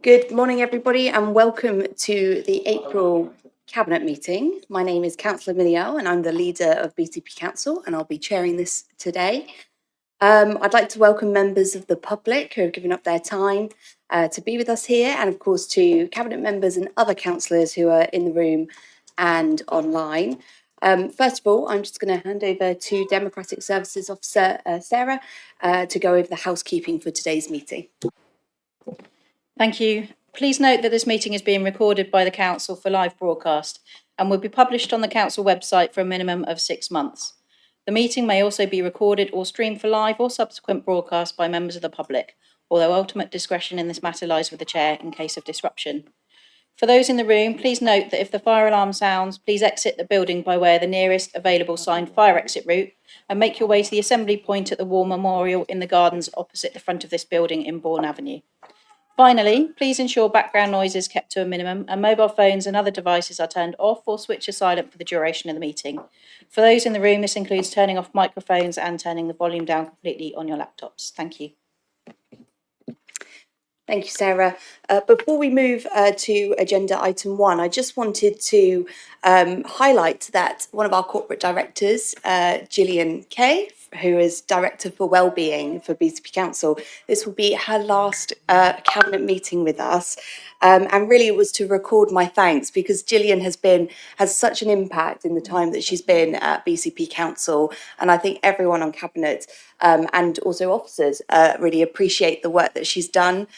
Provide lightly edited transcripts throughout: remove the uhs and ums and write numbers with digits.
Good morning, everybody, and welcome to the April Cabinet meeting. My name is Councillor Miliel, and I'm the leader of BCP Council, and I'll be chairing this today. I'd like to welcome members of the public who have given up their time to be with us here, and of course to Cabinet members and other councillors who are in the room and online. First of all, I'm just going to hand over to Democratic Services Officer Sarah to go over the housekeeping for today's meeting. Thank you. Please note that this meeting is being recorded by the Council for live broadcast and will be published on the Council website for a minimum of 6 months. The meeting may also be recorded or streamed for live or subsequent broadcast by members of the public, although ultimate discretion in this matter lies with the Chair in case of disruption. For those in the room, please note that if the fire alarm sounds, please exit the building by way of the nearest available signed fire exit route and make your way to the assembly point at the War Memorial in the gardens opposite the front of this building in Bourne Avenue. Finally, please ensure background noise is kept to a minimum and mobile phones and other devices are turned off or switched to silent for the duration of the meeting. For those in the room, this includes turning off microphones and turning the volume down completely on your laptops. Thank you. Thank you, Sarah. Before we move to agenda item 1, I just wanted to highlight that one of our corporate directors, Gillian Kay, who is Director for Wellbeing for BCP Council, this will be her last Cabinet meeting with us. And really it was to record my thanks because Gillian has such an impact in the time that she's been at BCP Council. And I think everyone on Cabinet and also officers really appreciate the work that she's done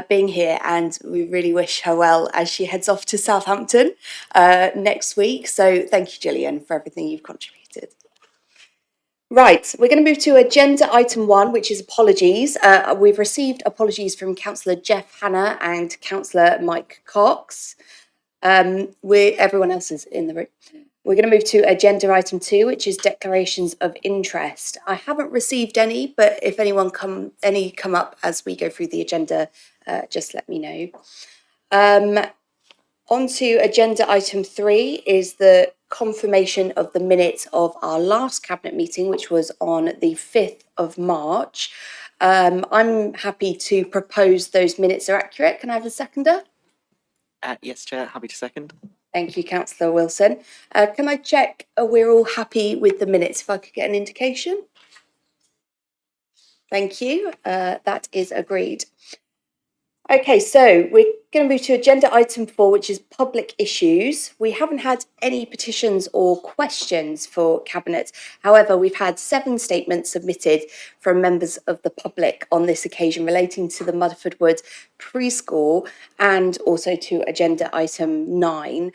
being here. And we really wish her well as she heads off to Southampton next week. So thank you, Gillian, for everything you've contributed. Right, we're going to move to agenda item 1, which is apologies. We've received apologies from Councillor Jeff Hanna and Councillor Mike Cox. Everyone else is in the room. We're going to move to agenda item 2, which is declarations of interest. I haven't received any, but if anyone come up as we go through the agenda, just let me know. On to agenda item 3 is the confirmation of the minutes of our last Cabinet meeting, which was on the 5th of March. I'm happy to propose those minutes are accurate. Can I have a seconder? Yes, Chair, happy to second. Thank you, Councillor Wilson. Can I check we're all happy with the minutes? If I could get an indication. Thank you. That is agreed. Okay, so we're going to move to agenda item 4, which is public issues. We haven't had any petitions or questions for Cabinet. However, we've had 7 statements submitted from members of the public on this occasion relating to the Mudford Wood preschool and also to agenda item 9.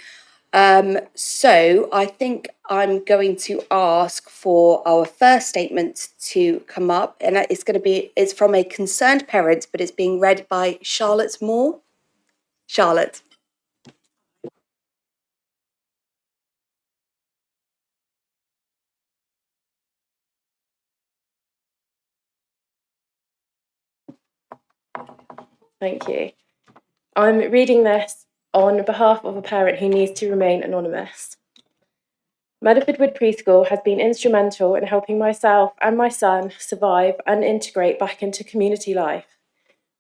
So I think I'm going to ask for our first statement to come up, and it's from a concerned parent, but it's being read by Charlotte Moore. Charlotte. Thank you. I'm reading this on behalf of a parent who needs to remain anonymous. Mudford Wood Preschool has been instrumental in helping myself and my son survive and integrate back into community life.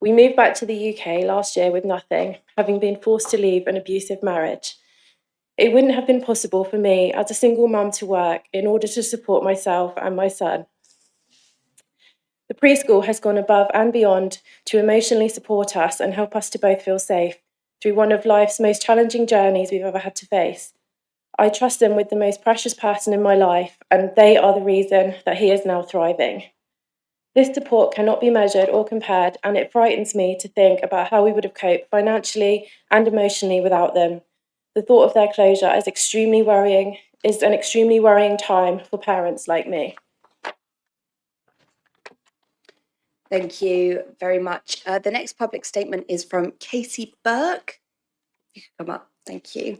We moved back to the UK last year with nothing, having been forced to leave an abusive marriage. It wouldn't have been possible for me as a single mum to work in order to support myself and my son. The preschool has gone above and beyond to emotionally support us and help us to both feel safe through one of life's most challenging journeys we've ever had to face. I trust them with the most precious person in my life, and they are the reason that he is now thriving. This support cannot be measured or compared, and it frightens me to think about how we would have coped financially and emotionally without them. The thought of their closure is an extremely worrying time for parents like me. Thank you very much. The next public statement is from Casey Burke. You can come up. Thank you.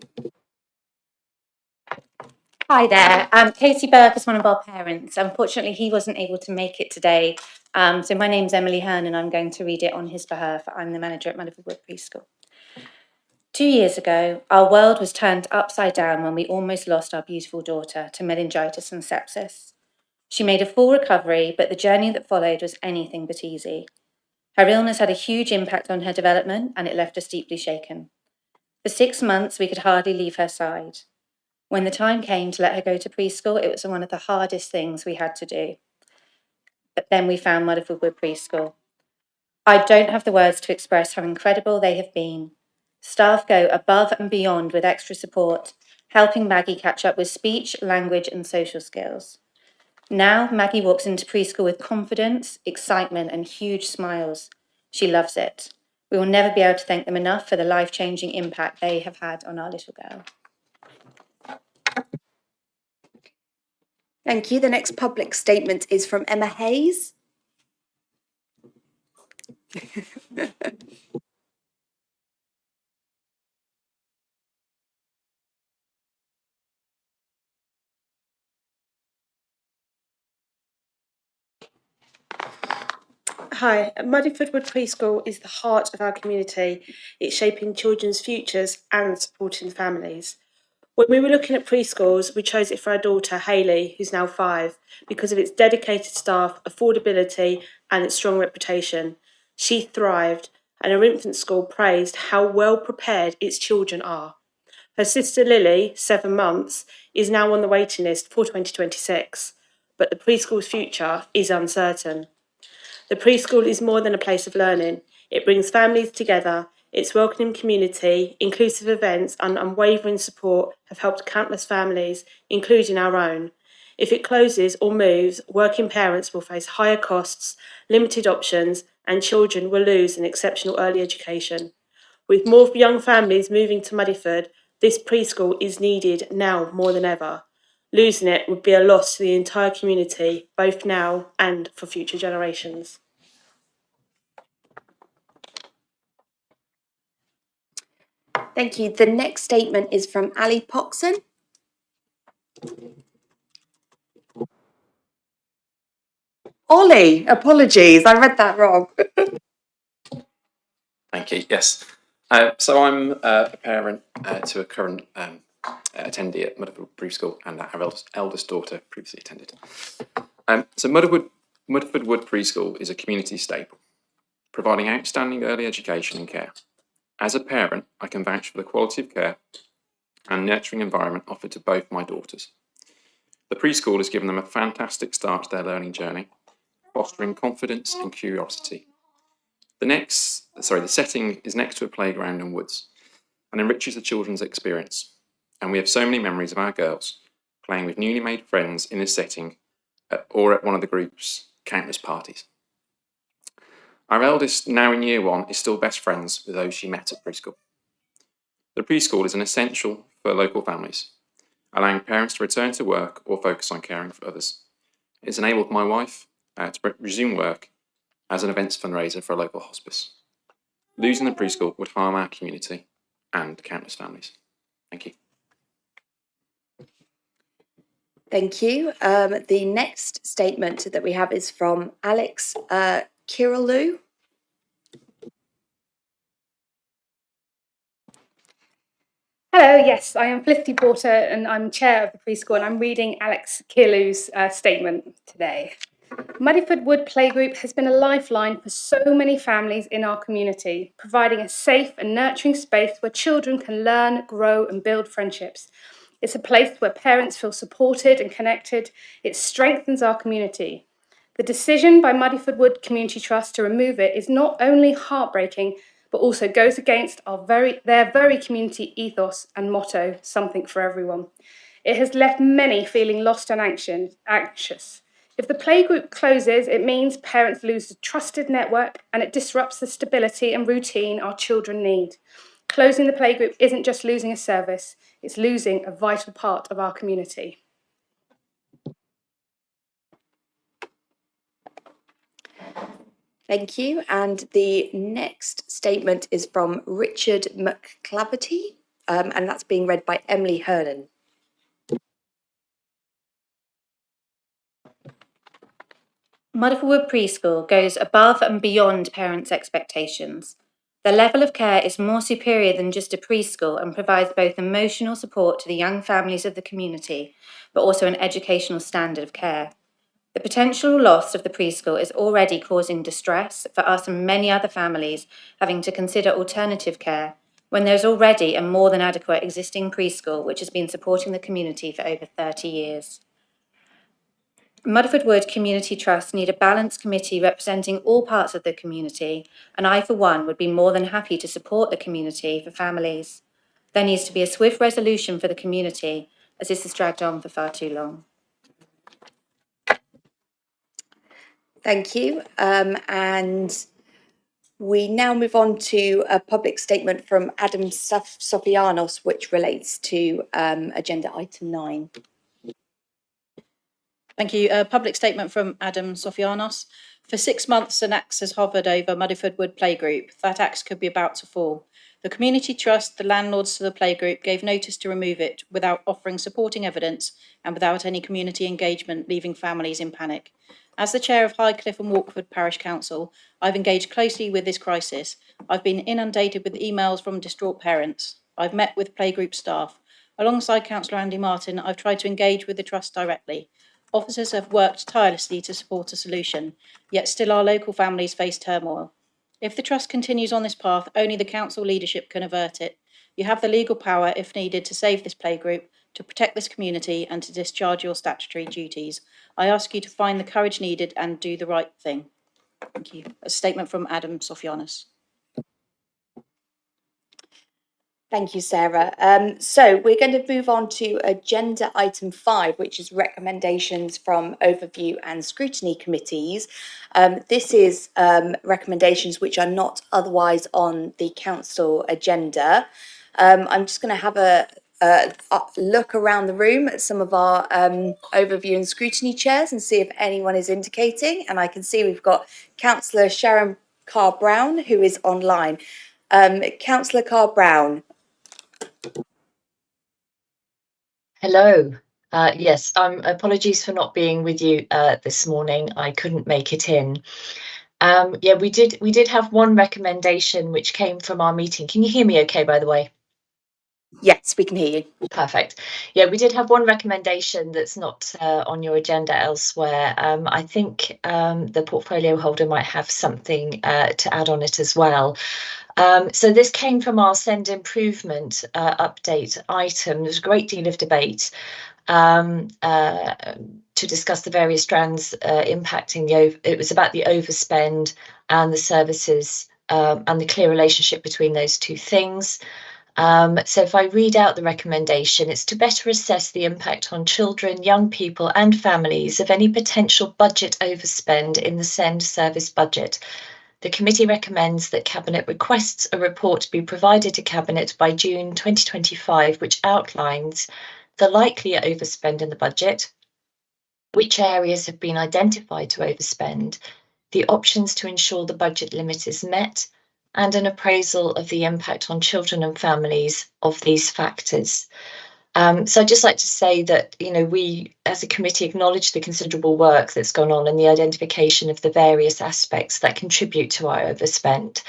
Hi there. Casey Burke is one of our parents. Unfortunately, he wasn't able to make it today. So my name's Emily Hearn and I'm going to read it on his behalf. I'm the manager at Mudford Wood Preschool. 2 years ago, our world was turned upside down when we almost lost our beautiful daughter to meningitis and sepsis. She made a full recovery, but the journey that followed was anything but easy. Her illness had a huge impact on her development and it left us deeply shaken. For 6 months, we could hardly leave her side. When the time came to let her go to preschool, it was one of the hardest things we had to do. But then we found Motherford Wood Preschool. I don't have the words to express how incredible they have been. Staff go above and beyond with extra support, helping Maggie catch up with speech, language, and social skills. Now, Maggie walks into preschool with confidence, excitement, and huge smiles. She loves it. We will never be able to thank them enough for the life-changing impact they have had on our little girl. Thank you. The next public statement is from Emma Hayes. Hi, Muddyford Wood Preschool is the heart of our community. It's shaping children's futures and supporting families. When we were looking at preschools, we chose it for our daughter, Hayley, who's now 5, because of its dedicated staff, affordability, and its strong reputation. She thrived, and her infant school praised how well prepared its children are. Her sister Lily, 7 months, is now on the waiting list for 2026, but the preschool's future is uncertain. The preschool is more than a place of learning. It brings families together. Its welcoming community, inclusive events, and unwavering support have helped countless families, including our own. If it closes or moves, working parents will face higher costs, limited options, and children will lose an exceptional early education. With more young families moving to Muddyford, this preschool is needed now more than ever. Losing it would be a loss to the entire community, both now and for future generations. Thank you. The next statement is from Ali Poxon. Ollie, apologies, I read that wrong. Thank you. Yes. So I'm a parent to a current attendee at Mudderwood Preschool, and our eldest daughter previously attended. So Mudderwood Wood Preschool is a community staple, providing outstanding early education and care. As a parent, I can vouch for the quality of care and nurturing environment offered to both my daughters. The preschool has given them a fantastic start to their learning journey, fostering confidence and curiosity. The setting is next to a playground and woods and enriches the children's experience. And we have so many memories of our girls playing with newly made friends in this setting or at one of the group's countless parties. Our eldest, now in year 1, is still best friends with those she met at preschool. The preschool is an essential for local families, allowing parents to return to work or focus on caring for others. It's enabled my wife to resume work as an events fundraiser for a local hospice. Losing the preschool would harm our community and countless families. Thank you. Thank you. The next statement that we have is from Alex Kirilu. Hello, yes, I am Felicity Porter and I'm chair of the preschool and I'm reading Alex Kirilu's statement today. Muddyford Wood Playgroup has been a lifeline for so many families in our community, providing a safe and nurturing space where children can learn, grow and build friendships. It's a place where parents feel supported and connected. It strengthens our community. The decision by Muddyford Wood Community Trust to remove it is not only heartbreaking, but also goes against their very community ethos and motto, something for everyone. It has left many feeling lost and anxious. If the playgroup closes, it means parents lose a trusted network and it disrupts the stability and routine our children need. Closing the playgroup isn't just losing a service, it's losing a vital part of our community. Thank you. And the next statement is from Richard McClaverty, and that's being read by Emily Hernan. Mudderford Wood Preschool goes above and beyond parents' expectations. The level of care is more superior than just a preschool and provides both emotional support to the young families of the community, but also an educational standard of care. The potential loss of the preschool is already causing distress for us and many other families having to consider alternative care when there's already a more than adequate existing preschool which has been supporting the community for over 30 years. Mudderford Wood Community Trust need a balanced committee representing all parts of the community, and I, for one, would be more than happy to support the community for families. There needs to be a swift resolution for the community, as this has dragged on for far too long. Thank you. And we now move on to a public statement from Adam Sofianos, which relates to agenda item 9. Thank you. A public statement from Adam Sofianos. For 6 months, an axe has hovered over Mudderford Wood Playgroup. That axe could be about to fall. The Community Trust, the landlords to the playgroup, gave notice to remove it without offering supporting evidence and without any community engagement, leaving families in panic. As the chair of Highcliffe and Walkford Parish Council, I've engaged closely with this crisis. I've been inundated with emails from distraught parents. I've met with playgroup staff. Alongside Councillor Andy Martin, I've tried to engage with the Trust directly. Officers have worked tirelessly to support a solution, yet still our local families face turmoil. If the Trust continues on this path, only the Council leadership can avert it. You have the legal power, if needed, to save this playgroup, to protect this community and to discharge your statutory duties. I ask you to find the courage needed and do the right thing. Thank you. A statement from Adam Sofianos. Thank you, Sarah. So we're going to move on to agenda item 5, which is recommendations from overview and scrutiny committees. This is recommendations which are not otherwise on the council agenda. I'm just going to have a look around the room at some of our overview and scrutiny chairs and see if anyone is indicating. And I can see we've got Councillor Sharon Carr-Brown, who is online. Councillor Carr-Brown. Hello. Yes, apologies for not being with you this morning. I couldn't make it in. Yeah, we did have one recommendation which came from our meeting. Can you hear me okay, by the way? Yes, we can hear you. Perfect. Yeah, we did have one recommendation that's not on your agenda elsewhere. I think the portfolio holder might have something to add on it as well. So this came from our send improvement update item. There's a great deal of debate to discuss the various strands impacting it was about the overspend and the services and the clear relationship between those two things. So if I read out the recommendation, it's to better assess the impact on children, young people and families of any potential budget overspend in the SEND service budget. The committee recommends that Cabinet requests a report to be provided to Cabinet by June 2025, which outlines the likely overspend in the budget, which areas have been identified to overspend, the options to ensure the budget limit is met, and an appraisal of the impact on children and families of these factors. So I'd just like to say that, we as a committee acknowledge the considerable work that's gone on and the identification of the various aspects that contribute to our overspend.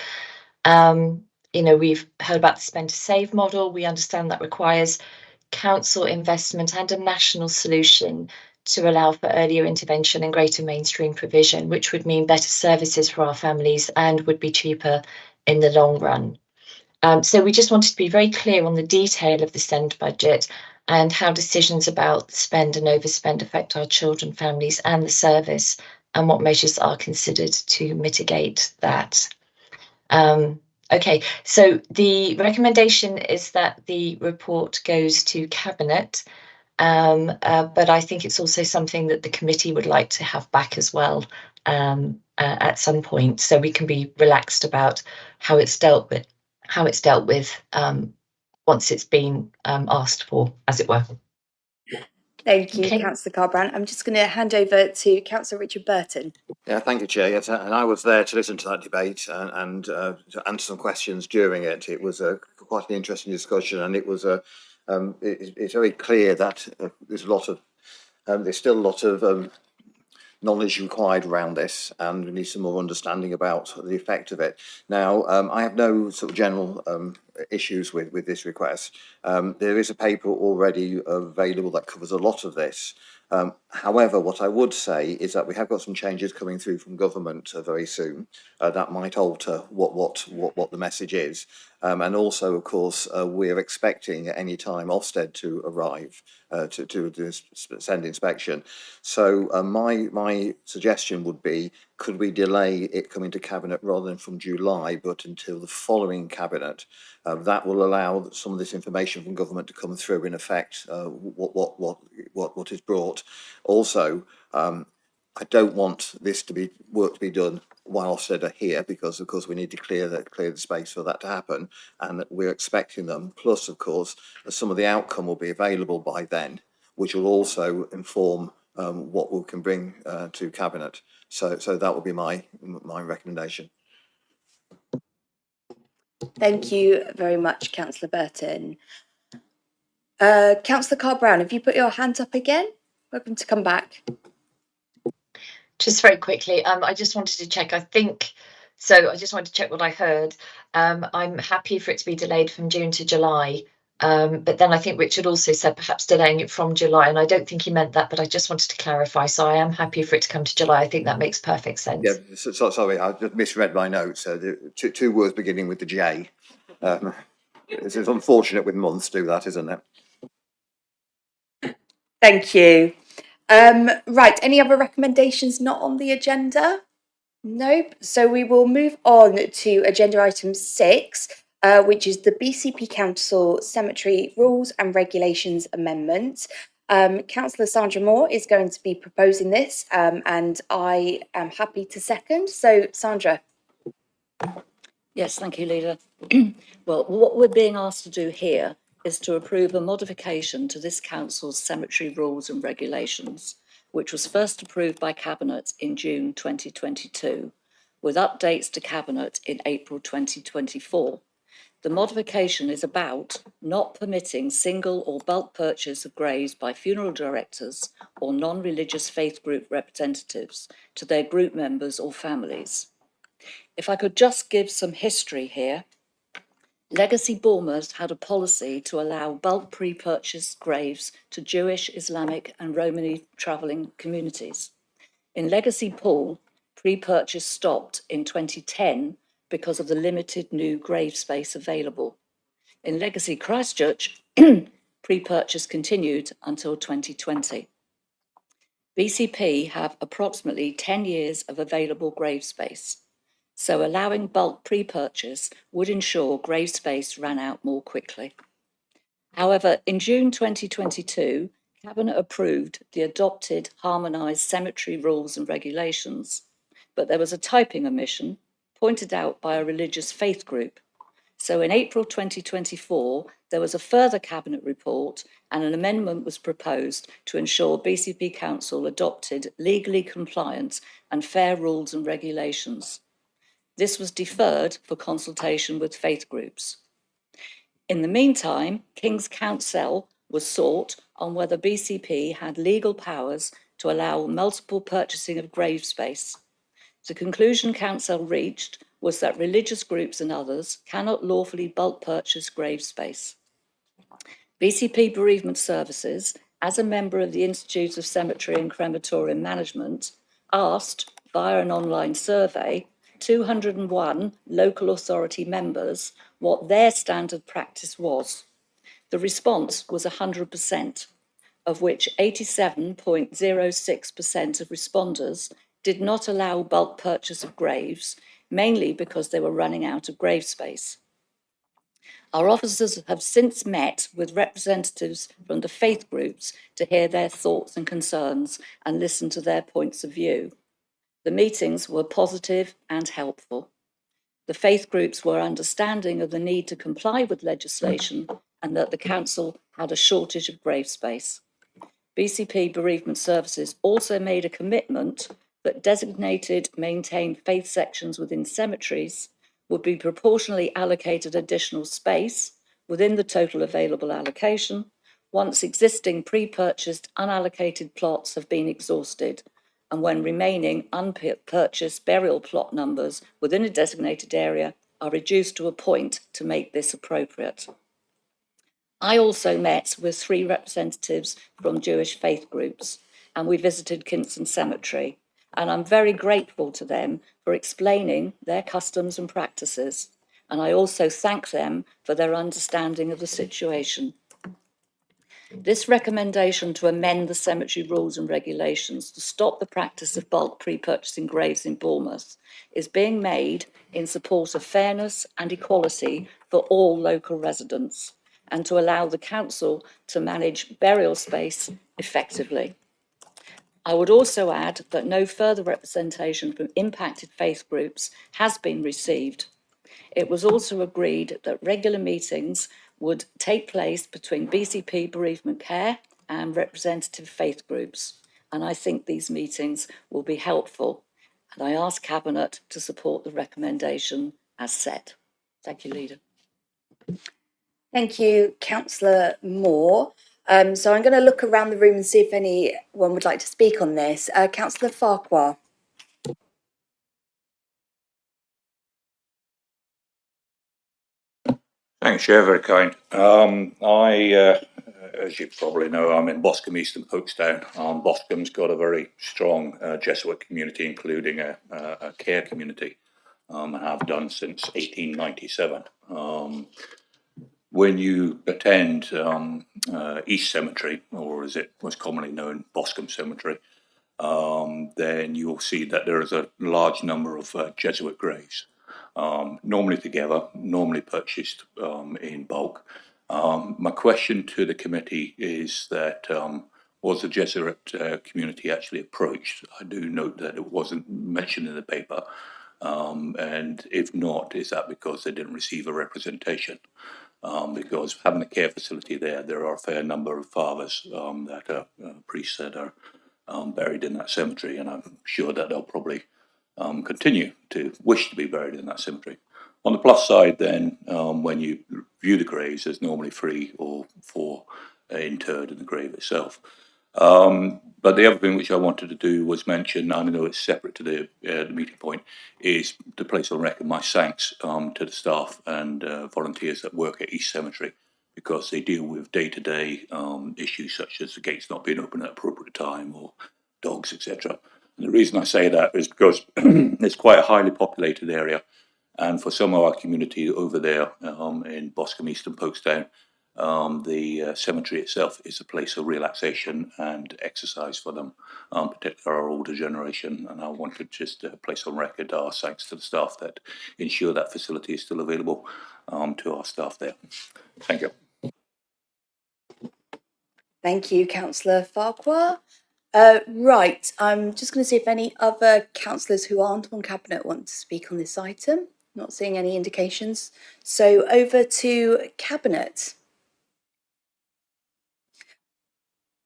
We've heard about the spend to save model. We understand that requires council investment and a national solution to allow for earlier intervention and greater mainstream provision, which would mean better services for our families and would be cheaper in the long run. So we just wanted to be very clear on the detail of the SEND budget and how decisions about spend and overspend affect our children, families and the service, and what measures are considered to mitigate that. Okay, so the recommendation is that the report goes to Cabinet, but I think it's also something that the committee would like to have back as well at some point, so we can be relaxed about how it's dealt with. Once it's been asked for, as it were. Thank you, Okay. Councillor Carr-Brown. I'm just going to hand over to Councillor Richard Burton. Yeah, thank you, Chair. Yes, and I was there to listen to that debate and to answer some questions during it. It was quite an interesting discussion, and it was it's very clear that there's still a lot of knowledge required around this, and we need some more understanding about the effect of it. Now, I have no sort of general issues with this request. There is a paper already available that covers a lot of this. However, what I would say is that we have got some changes coming through from government very soon that might alter what the message is. And also, of course, we're expecting at any time Ofsted to arrive to send inspection. So my suggestion would be, could we delay it coming to Cabinet rather than from July, but until the following Cabinet? That will allow some of this information from government to come through in effect, what is brought. Also, I don't want this work to be done while Ofsted are here, because of course we need to clear the space for that to happen, and we're expecting them. Plus, of course, some of the outcome will be available by then, which will also inform what we can bring to Cabinet. So that would be my recommendation. Thank you very much, Councillor Burton. Councillor Carr-Brown, have you put your hand up again? Welcome to come back. Just very quickly, I just wanted to check. I just wanted to check what I heard. I'm happy for it to be delayed from June to July. But then I think Richard also said perhaps delaying it from July, and I don't think he meant that, but I just wanted to clarify. So I am happy for it to come to July. I think that makes perfect sense. Yeah, so sorry, I just misread my notes. Two words beginning with the J. It's unfortunate with months do that, isn't it? Thank you. Right, any other recommendations not on the agenda? Nope. So we will move on to agenda item 6, which is the BCP Council Cemetery Rules and Regulations Amendment. Councillor Sandra Moore is going to be proposing this, and I am happy to second. So, Sandra. Yes, thank you, Leader. Well, what we're being asked to do here is to approve a modification to this council's cemetery rules and regulations, which was first approved by Cabinet in June 2022, with updates to Cabinet in April 2024. The modification is about not permitting single or bulk purchase of graves by funeral directors or non-religious faith group representatives to their group members or families. If I could just give some history here. Legacy Bournemouth had a policy to allow bulk pre-purchased graves to Jewish, Islamic and Romani travelling communities. In Legacy Poole, pre-purchase stopped in 2010 because of the limited new grave space available. In Legacy Christchurch, pre-purchase continued until 2020. BCP have approximately 10 years of available grave space, so allowing bulk pre-purchase would ensure grave space ran out more quickly. However, in June 2022, Cabinet approved the adopted harmonised cemetery rules and regulations, but there was a typing omission pointed out by a religious faith group. So in April 2024, there was a further Cabinet report and an amendment was proposed to ensure BCP Council adopted legally compliant and fair rules and regulations. This was deferred for consultation with faith groups. In the meantime, King's Counsel was sought on whether BCP had legal powers to allow multiple purchasing of grave space. The conclusion Council reached was that religious groups and others cannot lawfully bulk purchase grave space. BCP Bereavement Services, as a member of the Institute of Cemetery and Crematorium Management, asked via an online survey 201 local authority members what their standard practice was. The response was 100%, of which 87.06% of responders did not allow bulk purchase of graves, mainly because they were running out of grave space. Our officers have since met with representatives from the faith groups to hear their thoughts and concerns and listen to their points of view. The meetings were positive and helpful. The faith groups were understanding of the need to comply with legislation and that the council had a shortage of grave space. BCP Bereavement Services also made a commitment that designated maintained faith sections within cemeteries would be proportionally allocated additional space within the total available allocation once existing pre-purchased unallocated plots have been exhausted and when remaining unpurchased burial plot numbers within a designated area are reduced to a point to make this appropriate. I also met with 3 representatives from Jewish faith groups and we visited Kinston Cemetery. And I'm very grateful to them for explaining their customs and practices. And I also thank them for their understanding of the situation. This recommendation to amend the cemetery rules and regulations to stop the practice of bulk pre-purchasing graves in Bournemouth is being made in support of fairness and equality for all local residents and to allow the council to manage burial space effectively. I would also add that no further representation from impacted faith groups has been received. It was also agreed that regular meetings would take place between BCP Bereavement Care and representative faith groups. And I think these meetings will be helpful. And I ask Cabinet to support the recommendation as set. Thank you, Leader. Thank you, Councillor Moore. So I'm going to look around the room and see if anyone would like to speak on this. Councillor Farquhar. Thanks, Chair, very kind. As you probably know, I'm in Boscombe, East and Folkestone. Boscombe's got a very strong Jesuit community, including a care community, and have done since 1897. When you attend East Cemetery, or as it was commonly known, Boscombe Cemetery, then you'll see that there is a large number of Jesuit graves. Normally together, normally purchased in bulk. My question to the committee is that was the Jesuit community actually approached? I do note that it wasn't mentioned in the paper, and if not, is that because they didn't receive a representation? Because having a care facility there are a fair number of fathers that are priests that are buried in that cemetery, and I'm sure that they'll probably continue to wish to be buried in that cemetery. On the plus side, then, when you view the graves, there's normally 3 or 4 interred in the grave itself. But the other thing which I wanted to do was mention, I know it's separate to the meeting point, is to place on record my thanks to the staff and volunteers that work at East Cemetery, because they deal with day-to-day issues such as the gates not being open at appropriate time or dogs, etc. And the reason I say that is because it's quite a highly populated area, and for some of our community over there in Boscombe, East and Folkestone, the cemetery itself is a place of relaxation and exercise for them, particularly our older generation. And I want to just place on record our thanks to the staff that ensure that facility is still available to our staff there. Thank you. Thank you, Councillor Farquhar. Right, I'm just going to see if any other councillors who aren't on Cabinet want to speak on this item. Not seeing any indications. So over to Cabinet.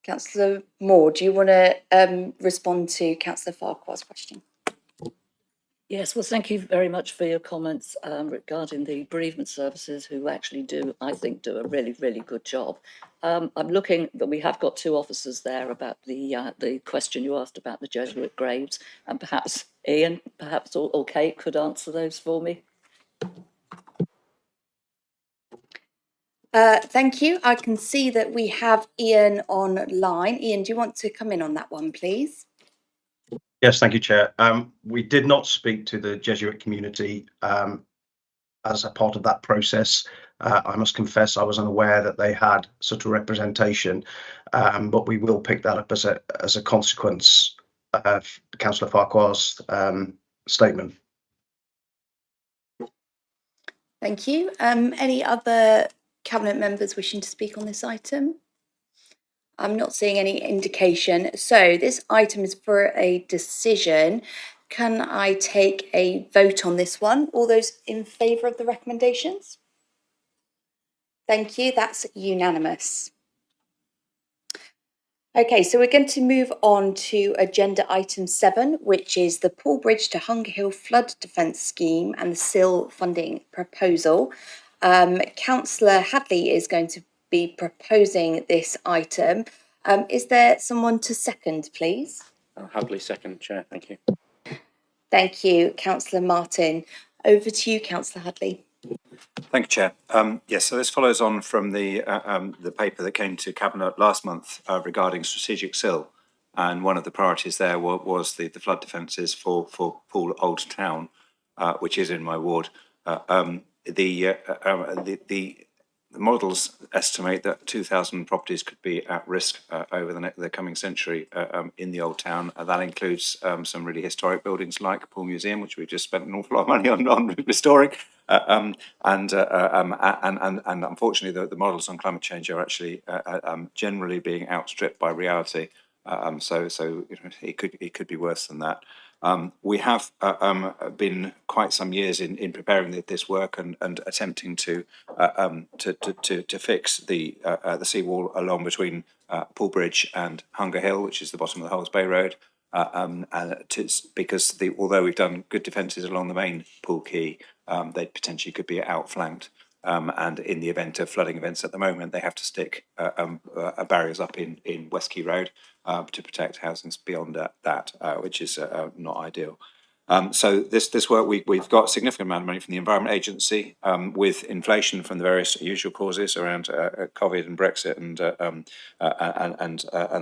Councillor Moore, do you want to respond to Councillor Farquhar's question? Yes, well, thank you very much for your comments regarding the bereavement services, who actually do, I think, do a really, really good job. I'm looking that we have got 2 officers there about the question you asked about the Jesuit graves, and perhaps Ian, perhaps or Kate could answer those for me. Thank you. I can see that we have Ian online. Ian, do you want to come in on that one, please? Yes, thank you, Chair. We did not speak to the Jesuit community as a part of that process. I must confess I was unaware that they had such a representation, but we will pick that up as a consequence of Councillor Farquhar's statement. Thank you. Any other Cabinet members wishing to speak on this item? I'm not seeing any indication. So this item is for a decision. Can I take a vote on this one? All those in favour of the recommendations? Thank you. That's unanimous. Okay, so we're going to move on to agenda item 7, which is the Pool Bridge to Hunger Hill Flood Defence Scheme and the SIL funding proposal. Councillor Hadley is going to be proposing this item. Is there someone to second, please? Hadley, second, Chair. Thank you. Thank you, Councillor Martin. Over to you, Councillor Hadley. Thank you, Chair. Yes, so this follows on from the paper that came to Cabinet last month regarding strategic SIL. and one of the priorities there was the flood defences for Poole Old Town, which is in my ward. The models estimate that 2,000 properties could be at risk over the coming century in the Old Town. That includes some really historic buildings like Poole Museum, which we've just spent an awful lot of money on restoring. And unfortunately, the models on climate change are actually generally being outstripped by reality. So it could be worse than that. We have been quite some years in preparing this work and attempting to fix the seawall along between Poole Bridge and Hunger Hill, which is the bottom of the Hulls Bay Road. Because although we've done good defences along the main Poole Quay, they potentially could be outflanked. And in the event of flooding events at the moment, they have to stick barriers up in West Quay Road to protect housings beyond that, which is not ideal. So this work, we've got a significant amount of money from the Environment Agency, with inflation from the various usual causes around COVID and Brexit and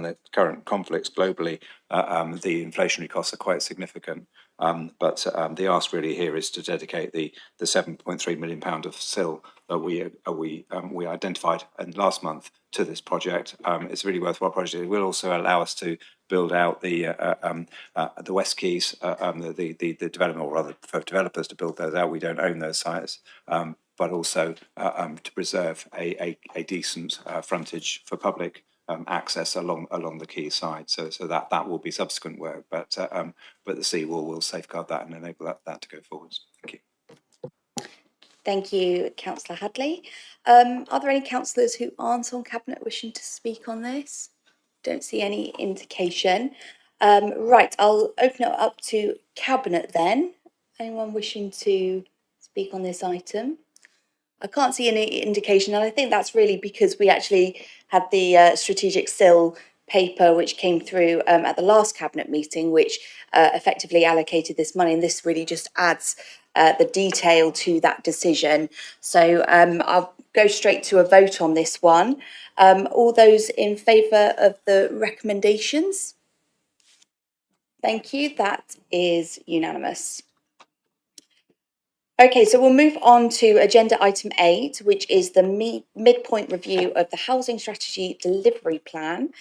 the current conflicts globally. The inflationary costs are quite significant. But the ask really here is to dedicate the £7.3 million of SIL that we identified last month to this project. It's a really worthwhile project. It will also allow us to build out the West Quays, the development, or rather for developers to build those out. We don't own those sites, but also to preserve a decent frontage for public access along the quay side. So that will be subsequent work, but the seawall will safeguard that and enable that to go forwards. Thank you. Thank you, Councillor Hadley. Are there any councillors who aren't on Cabinet wishing to speak on this? Don't see any indication. Right, I'll open it up to Cabinet then. Anyone wishing to speak on this item? I can't see any indication, and I think that's really because we actually had the strategic SIL paper which came through at the last Cabinet meeting, which effectively allocated this money, and this really just adds the detail to that decision. So I'll go straight to a vote on this one. All those in favour of the recommendations? Thank you, that is unanimous. Okay, so we'll move on to agenda item 8, which is the midpoint review of the Housing Strategy Delivery Plan.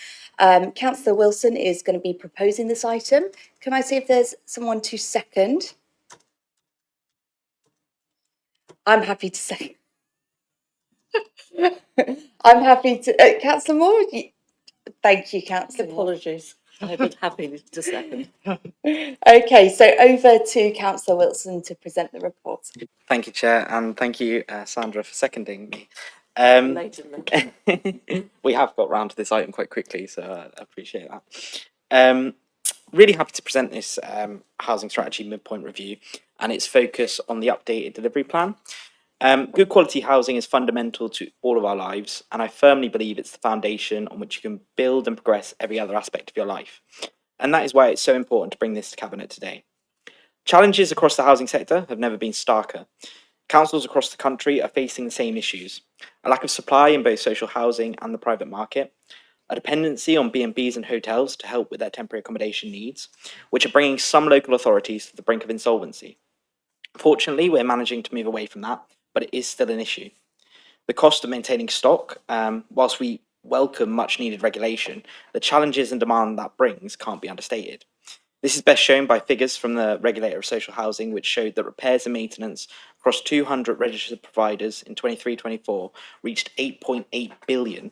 Councillor Wilson is going to be proposing this item. Can I see if there's someone to second? I'm happy to second. I'm happy to. Councillor Moore? Thank you, Councillor Moore. Apologies. I was happy to second. Okay, so over to Councillor Wilson to present the report. Thank you, Chair, and thank you, Sandra, for seconding me. We have got round to this item quite quickly, so I appreciate that. Really happy to present this housing strategy midpoint review and its focus on the updated delivery plan. Good quality housing is fundamental to all of our lives, and I firmly believe it's the foundation on which you can build and progress every other aspect of your life. And that is why it's so important to bring this to Cabinet today. Challenges across the housing sector have never been starker. Councils across the country are facing the same issues: a lack of supply in both social housing and the private market, a dependency on B&Bs and hotels to help with their temporary accommodation needs, which are bringing some local authorities to the brink of insolvency. Fortunately, we're managing to move away from that, but it is still an issue. The cost of maintaining stock, whilst we welcome much needed regulation, the challenges and demand that brings can't be understated. This is best shown by figures from the Regulator of Social Housing, which showed that repairs and maintenance across 200 registered providers in 23-24 reached 8.8 billion,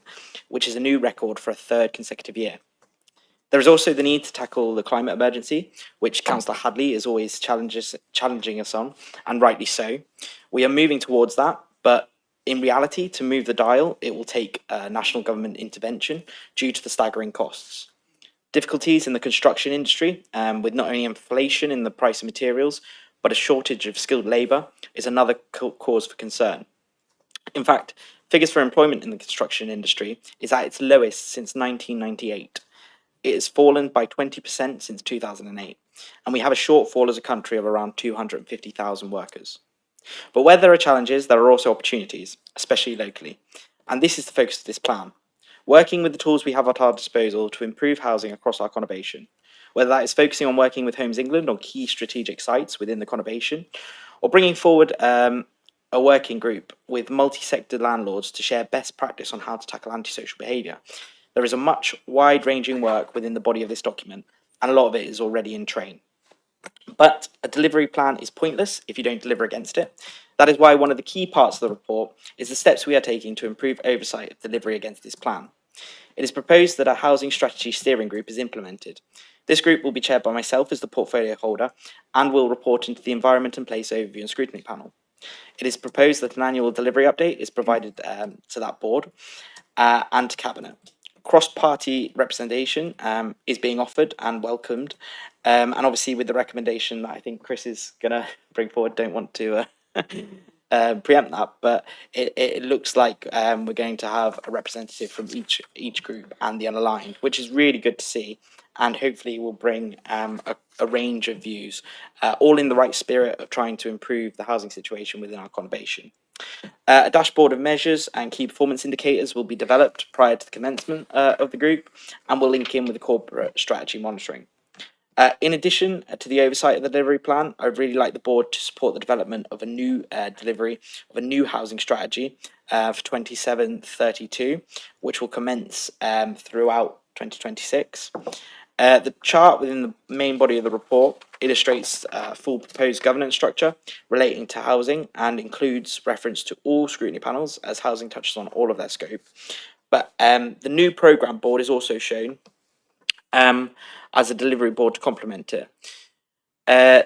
which is a new record for a third consecutive year. There is also the need to tackle the climate emergency, which Councillor Hadley is always challenging us on, and rightly so. We are moving towards that, but in reality, to move the dial, it will take national government intervention due to the staggering costs. Difficulties in the construction industry, with not only inflation in the price of materials, but a shortage of skilled labour, is another cause for concern. In fact, figures for employment in the construction industry is at its lowest since 1998. It has fallen by 20% since 2008, and we have a shortfall as a country of around 250,000 workers. But where there are challenges, there are also opportunities, especially locally. And this is the focus of this plan. working with the tools we have at our disposal to improve housing across our conurbation, whether that is focusing on working with Homes England on key strategic sites within the conurbation, or bringing forward a working group with multi-sector landlords to share best practice on how to tackle antisocial behaviour. There is a much wide-ranging work within the body of this document, and a lot of it is already in train. But a delivery plan is pointless if you don't deliver against it. That is why one of the key parts of the report is the steps we are taking to improve oversight of delivery against this plan. It is proposed that a housing strategy steering group is implemented. This group will be chaired by myself as the portfolio holder and will report into the Environment and Place Overview and Scrutiny Panel. It is proposed that an annual delivery update is provided to that board and to Cabinet. Cross-party representation is being offered and welcomed, and obviously with the recommendation that I think Chris is going to bring forward, don't want to preempt that, but it looks like we're going to have a representative from each group and the unaligned, which is really good to see, and hopefully will bring a range of views, all in the right spirit of trying to improve the housing situation within our conurbation. A dashboard of measures and key performance indicators will be developed prior to the commencement of the group and will link in with the corporate strategy monitoring. In addition to the oversight of the delivery plan, I would really like the board to support the development of a new delivery of a new housing strategy for 27-32, which will commence throughout 2026. The chart within the main body of the report illustrates full proposed governance structure relating to housing and includes reference to all scrutiny panels as housing touches on all of their scope. But the new programme board is also shown as a delivery board to complement it.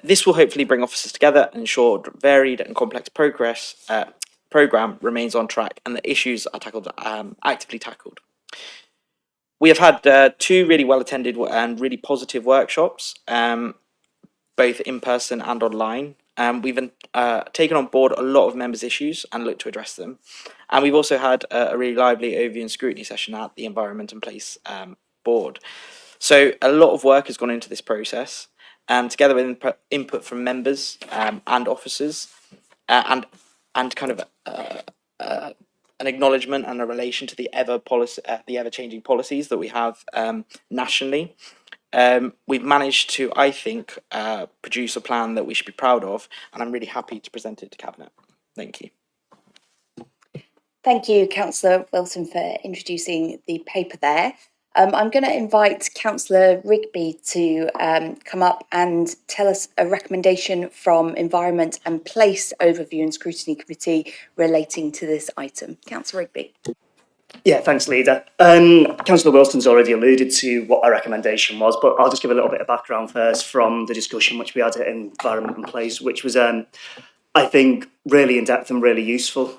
This will hopefully bring officers together and ensure varied and complex programme remains on track and the issues are actively tackled. We have had two really well attended and really positive workshops, both in person and online. We've taken on board a lot of members' issues and looked to address them. And we've also had a really lively overview and scrutiny session at the Environment and Place board. So a lot of work has gone into this process, together with input from members and officers, and kind of an acknowledgement and a relation to the ever-changing policies that we have nationally. We've managed to, I think, produce a plan that we should be proud of, and I'm really happy to present it to Cabinet. Thank you. Thank you, Councillor Wilson, for introducing the paper there. I'm going to invite Councillor Rigby to come up and tell us a recommendation from Environment and Place Overview and Scrutiny Committee relating to this item. Councillor Rigby. Yeah, thanks, Leader. Councillor Wilson's already alluded to what our recommendation was, but I'll just give a little bit of background first from the discussion which we had at Environment and Place, which was, I think, really in-depth and really useful.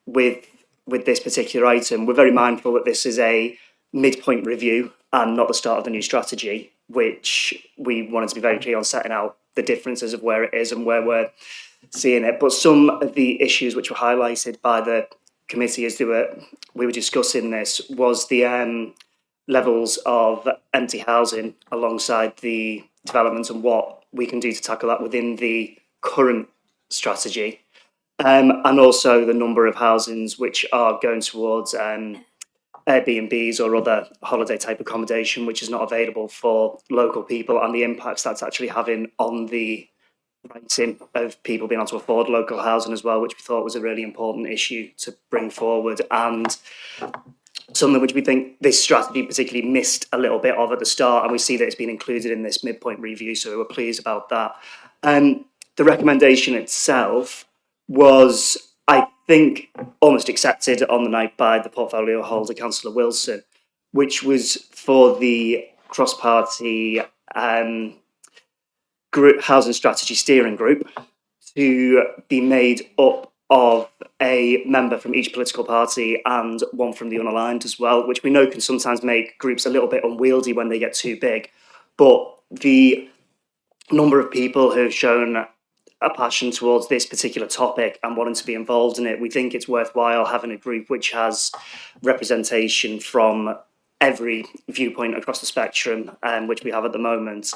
With this particular item, we're very mindful that this is a midpoint review and not the start of the new strategy, which we wanted to be very clear on setting out the differences of where it is and where we're seeing it. But some of the issues which were highlighted by the committee as we were discussing this was the levels of empty housing alongside the development and what we can do to tackle that within the current strategy, and also the number of housings which are going towards Airbnbs or other holiday type accommodation which is not available for local people, and the impacts that's actually having on the rating of people being able to afford local housing as well, which we thought was a really important issue to bring forward, and something which we think this strategy particularly missed a little bit of at the start, and we see that it's been included in this midpoint review, so we're pleased about that. The recommendation itself was, I think, almost accepted on the night by the portfolio holder, Councillor Wilson, which was for the cross-party group housing strategy steering group to be made up of a member from each political party and one from the unaligned as well, which we know can sometimes make groups a little bit unwieldy when they get too big. But the number of people who have shown a passion towards this particular topic and wanting to be involved in it, we think it's worthwhile having a group which has representation from every viewpoint across the spectrum, which we have at the moment.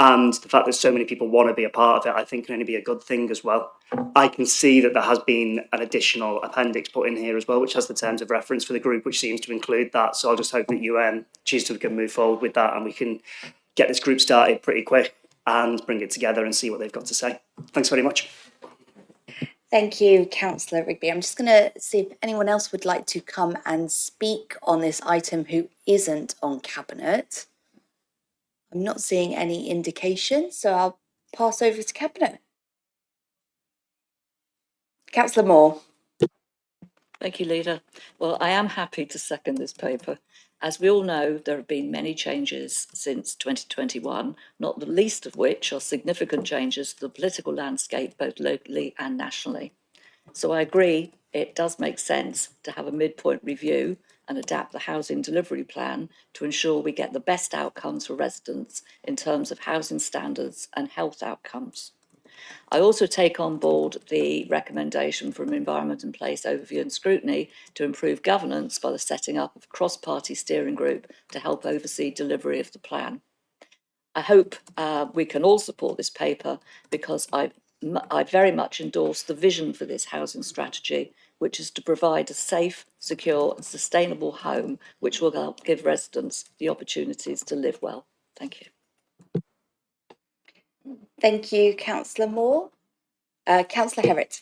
And the fact that so many people want to be a part of it, I think can only be a good thing as well. I can see that there has been an additional appendix put in here as well, which has the terms of reference for the group, which seems to include that. So I'll just hope that you choose to move forward with that and we can get this group started pretty quick and bring it together and see what they've got to say. Thanks very much. Thank you, Councillor Rigby. I'm just going to see if anyone else would like to come and speak on this item who isn't on Cabinet. I'm not seeing any indication, so I'll pass over to Cabinet. Councillor Moore. Thank you, Leader. Well, I am happy to second this paper. As we all know, there have been many changes since 2021, not the least of which are significant changes to the political landscape, both locally and nationally. So I agree it does make sense to have a midpoint review and adapt the housing delivery plan to ensure we get the best outcomes for residents in terms of housing standards and health outcomes. I also take on board the recommendation from Environment and Place Overview and Scrutiny to improve governance by the setting up of a cross-party steering group to help oversee delivery of the plan. I hope we can all support this paper because I very much endorse the vision for this housing strategy, which is to provide a safe, secure and sustainable home which will help give residents the opportunities to live well. Thank you. Thank you, Councillor Moore. Councillor Herritt.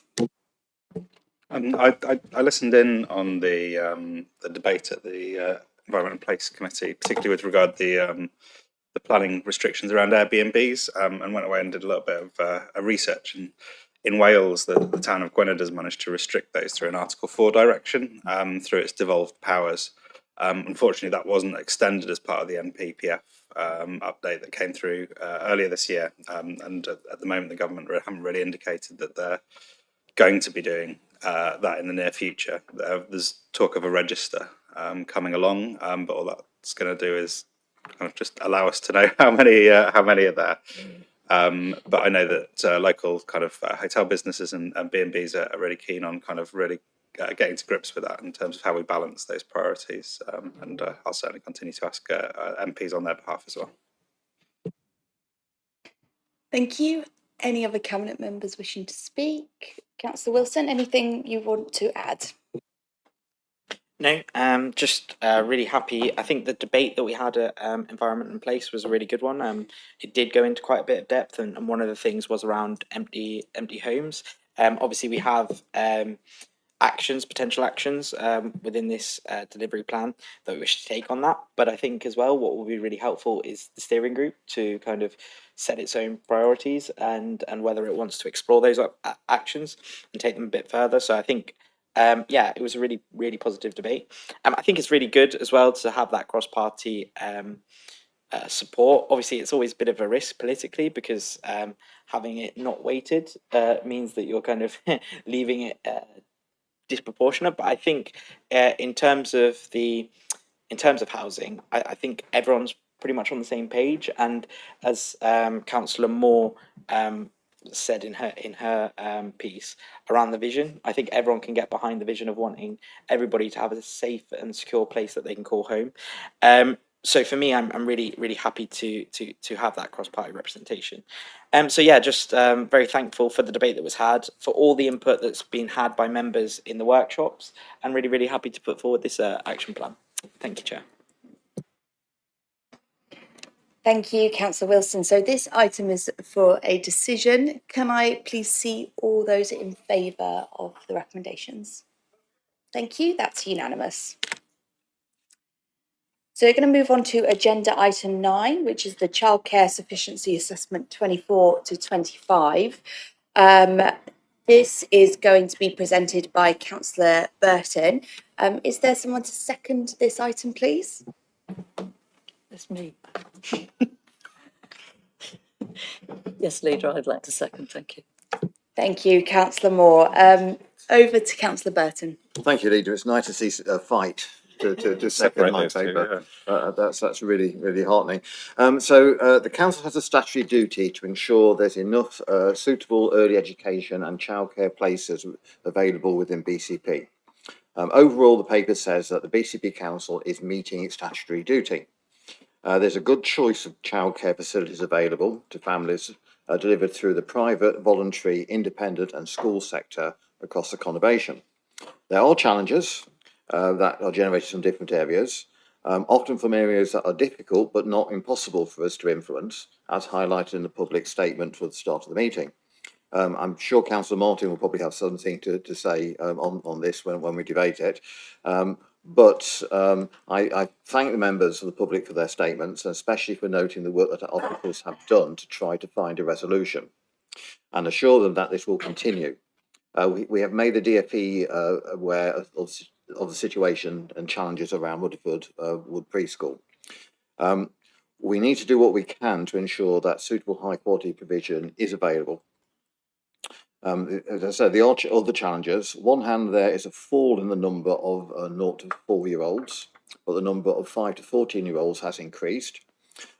I listened in on the debate at the Environment and Place Committee, particularly with regard to the planning restrictions around Airbnbs, and went away and did a little bit of research. And in Wales, the town of Gwynedd has managed to restrict those through an Article 4 direction through its devolved powers. Unfortunately, that wasn't extended as part of the NPPF update that came through earlier this year. And at the moment, the government haven't really indicated that they're going to be doing that in the near future. There's talk of a register coming along, but all that's going to do is kind of just allow us to know how many are there. But I know that local kind of hotel businesses and B&Bs are really keen on kind of really getting to grips with that in terms of how we balance those priorities. And I'll certainly continue to ask MPs on their behalf as well. Thank you. Any other Cabinet members wishing to speak? Councillor Wilson, anything you want to add? No, just really happy. I think the debate that we had at Environment and Place was a really good one. It did go into quite a bit of depth, and one of the things was around empty homes. Obviously, we have potential actions within this delivery plan that we wish to take on that. But I think as well, what will be really helpful is the steering group to kind of set its own priorities and whether it wants to explore those actions and take them a bit further. So I think. It was a really, really positive debate. I think it's really good as well to have that cross-party support. Obviously, it's always a bit of a risk politically because having it not weighted means that you're kind of leaving it disproportionate. But I think in terms of housing, I think everyone's pretty much on the same page. And as Councillor Moore said in her piece around the vision, I think everyone can get behind the vision of wanting everybody to have a safe and secure place that they can call home. So for me, I'm really, really happy to have that cross-party representation. Just very thankful for the debate that was had, for all the input that's been had by members in the workshops, and really, really happy to put forward this action plan. Thank you, Chair. Thank you, Councillor Wilson. So this item is for a decision. Can I please see all those in favour of the recommendations? Thank you. That's unanimous. So we're going to move on to agenda item 9, which is the Childcare Sufficiency Assessment 24 to 25. This is going to be presented by Councillor Burton. Is there someone to second this item, please? That's me. Yes, Leader, I'd like to second. Thank you. Thank you, Councillor Moore. Over to Councillor Burton. Thank you, Leader. It's nice to see a fight to second my paper. That's really, really heartening. The council has a statutory duty to ensure there's enough suitable early education and childcare places available within BCP. Overall, the paper says that the BCP Council is meeting its statutory duty. There's a good choice of childcare facilities available to families delivered through the private, voluntary, independent and school sector across the conurbation. There are challenges that are generated from different areas, often from areas that are difficult but not impossible for us to influence, as highlighted in the public statement for the start of the meeting. I'm sure Councillor Martin will probably have something to say on this when we debate it. But I thank the members of the public for their statements, and especially for noting the work that our officers have done to try to find a resolution, and assure them that this will continue. We have made the DfE aware of the situation and challenges around Rutherford Wood Preschool. We need to do what we can to ensure that suitable high quality provision is available. As I said, the other challenges, one hand there is a fall in the number of 0 to 4-year-olds, but the number of 5 to 14-year-olds has increased.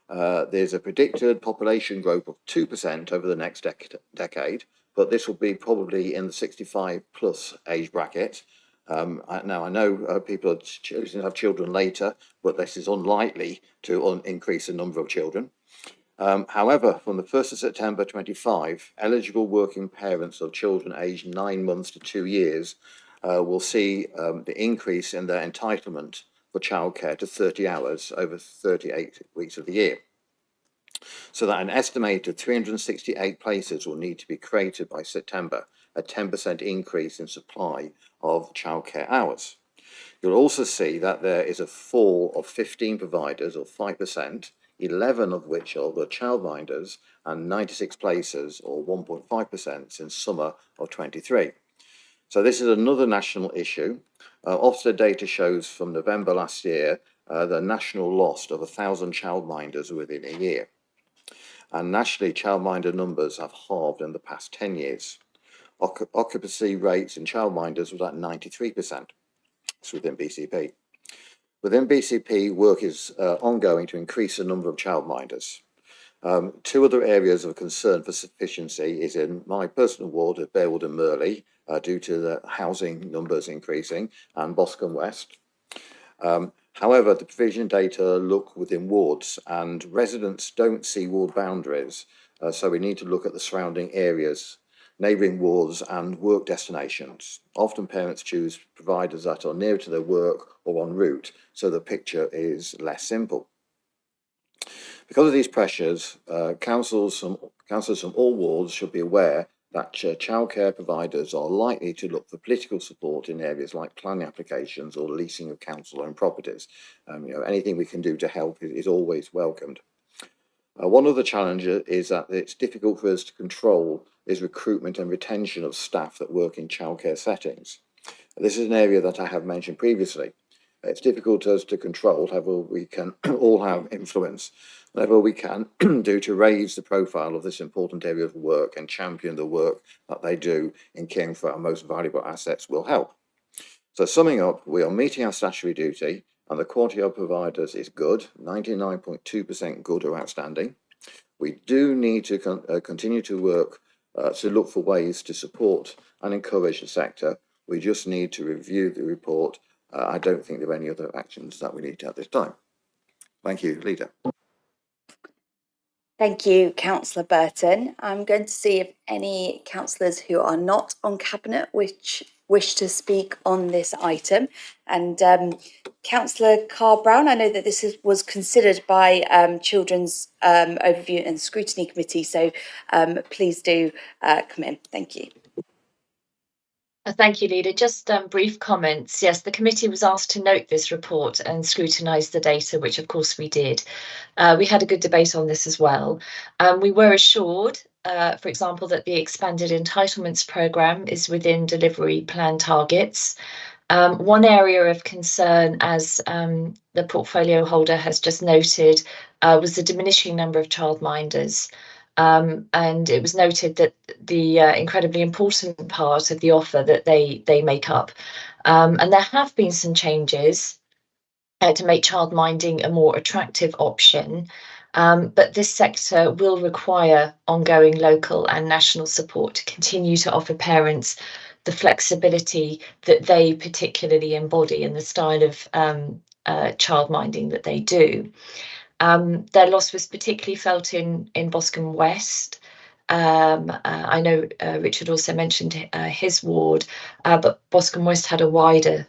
There's a predicted population growth of 2% over the next decade, but this will be probably in the 65 plus age bracket. Now, I know people are choosing to have children later, but this is unlikely to increase the number of children. However, from the 1st of September 25, eligible working parents of children aged 9 months to 2 years will see the increase in their entitlement for childcare to 30 hours over 38 weeks of the year. So that an estimated 368 places will need to be created by September, a 10% increase in supply of childcare hours. You'll also see that there is a fall of 15 providers, or 5%, 11 of which are the childminders, and 96 places, or 1.5%, since summer of 23. So this is another national issue. Ofsted data shows from November last year the national loss of 1,000 childminders within a year. And nationally, childminder numbers have halved in the past 10 years. Occupancy rates in childminders was at 93%. It's within BCP. Within BCP, work is ongoing to increase the number of childminders. 2 other areas of concern for sufficiency is in my personal ward at Bearwood and Merley, due to the housing numbers increasing, and Boscombe West. However, the provision data look within wards, and residents don't see ward boundaries, so we need to look at the surrounding areas, neighbouring wards and work destinations. Often parents choose providers that are near to their work or en route, so the picture is less simple. Because of these pressures, councillors from all wards should be aware that childcare providers are likely to look for political support in areas like planning applications or leasing of council-owned properties. Anything we can do to help is always welcomed. One other challenge is that it's difficult for us to control is recruitment and retention of staff that work in childcare settings. This is an area that I have mentioned previously. It's difficult for us to control, however we can all have influence, whatever we can do to raise the profile of this important area of work and champion the work that they do in caring for our most valuable assets will help. So summing up, we are meeting our statutory duty and the quality of providers is good, 99.2% good or outstanding. We do need to continue to work to look for ways to support and encourage the sector. We just need to review the report. I don't think there are any other actions that we need to at this time. Thank you, Leader. Thank you, Councillor Burton. I'm going to see if any councillors who are not on Cabinet which wish to speak on this item. And Councillor Carr-Brown, I know that this was considered by Children's Overview and Scrutiny Committee, so please do come in. Thank you. Thank you, Leader. Just brief comments. Yes, the committee was asked to note this report and scrutinise the data, which of course we did. We had a good debate on this as well. We were assured, for example, that the expanded entitlements programme is within delivery plan targets. One area of concern, as the portfolio holder has just noted, was the diminishing number of childminders. And it was noted that the incredibly important part of the offer that they make up. And there have been some changes to make childminding a more attractive option. But this sector will require ongoing local and national support to continue to offer parents the flexibility that they particularly embody in the style of childminding that they do. Their loss was particularly felt in Boscombe West. I know Richard also mentioned his ward, but Boscombe West had a wider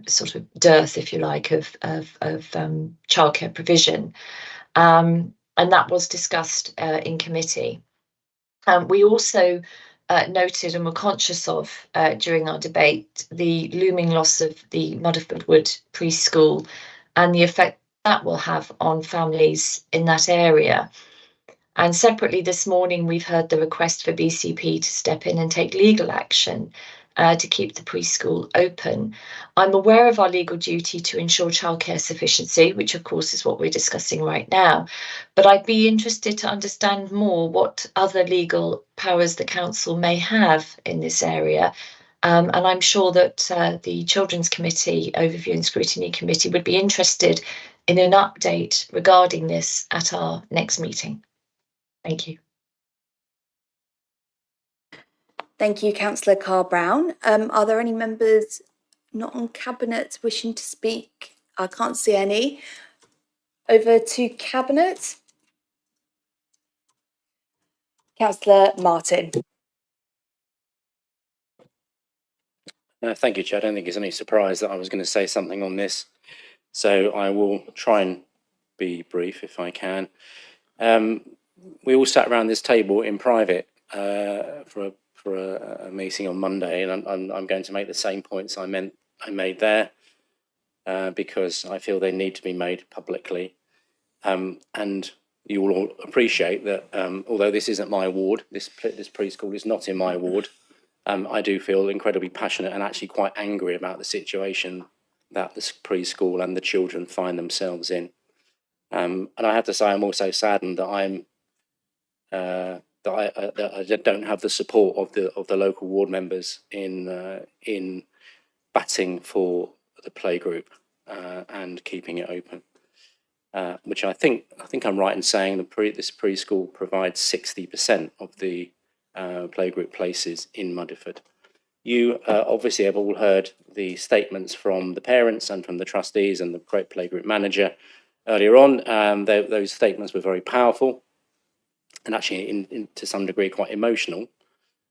sort of dearth, if you like, of childcare provision, and that was discussed in committee. We also noted and were conscious of during our debate the looming loss of the Mudderford Wood preschool and the effect that will have on families in that area. And separately this morning, we've heard the request for BCP to step in and take legal action to keep the preschool open. I'm aware of our legal duty to ensure childcare sufficiency, which of course is what we're discussing right now, but I'd be interested to understand more what other legal powers the council may have in this area. And I'm sure that the Children's Committee, Overview and Scrutiny Committee would be interested in an update regarding this at our next meeting. Thank you. Thank you, Councillor Carr-Brown. Are there any members not on Cabinet wishing to speak? I can't see any. Over to Cabinet. Councillor Martin. Thank you, Chair. I don't think it's any surprise that I was going to say something on this, so I will try and be brief if I can. We all sat around this table in private for a meeting on Monday, and I'm going to make the same points I made there because I feel they need to be made publicly. And you will all appreciate that although this isn't my ward, this preschool is not in my ward, I do feel incredibly passionate and actually quite angry about the situation that this preschool and the children find themselves in. And I have to say, I'm also saddened that I don't have the support of the local ward members in batting for the playgroup and keeping it open. Which I think I'm right in saying this preschool provides 60% of the playgroup places in Mudderford. You obviously have all heard the statements from the parents and from the trustees and the great playgroup manager earlier on. Those statements were very powerful and actually to some degree quite emotional.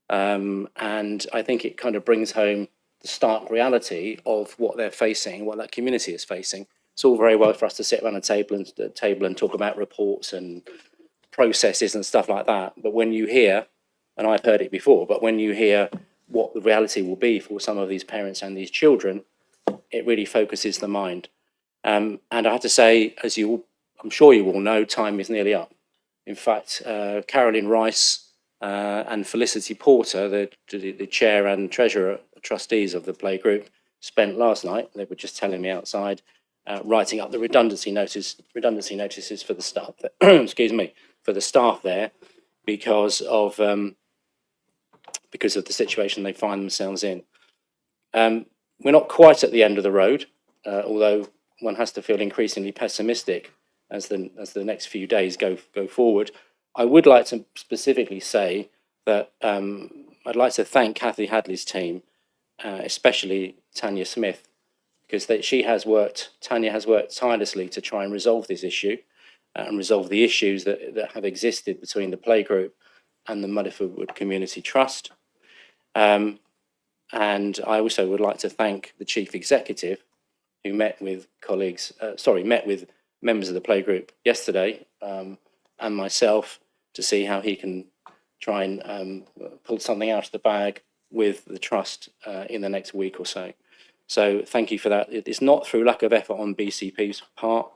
And I think it kind of brings home the stark reality of what they're facing, what that community is facing. It's all very well for us to sit around a table and talk about reports and processes and stuff like that. But when you hear, and I've heard it before, but when you hear what the reality will be for some of these parents and these children, it really focuses the mind. And I have to say, I'm sure you all know, time is nearly up. In fact, Caroline Rice and Felicity Porter, the chair and treasurer trustees of the playgroup, spent last night, they were just telling me outside, writing up the redundancy notices for the staff. Excuse me, for the staff there, because of the situation they find themselves in. We're not quite at the end of the road, although one has to feel increasingly pessimistic as the next few days go forward. I would like to specifically say that I'd like to thank Cathy Hadley's team, especially Tanya Smith, because Tanya has worked tirelessly to try and resolve this issue and resolve the issues that have existed between the playgroup and the Mudderford Wood Community Trust. And I also would like to thank the chief executive, who met with members of the playgroup yesterday, and myself, to see how he can try and pull something out of the bag with the trust in the next week or so. So thank you for that. It's not through lack of effort on BCP's part.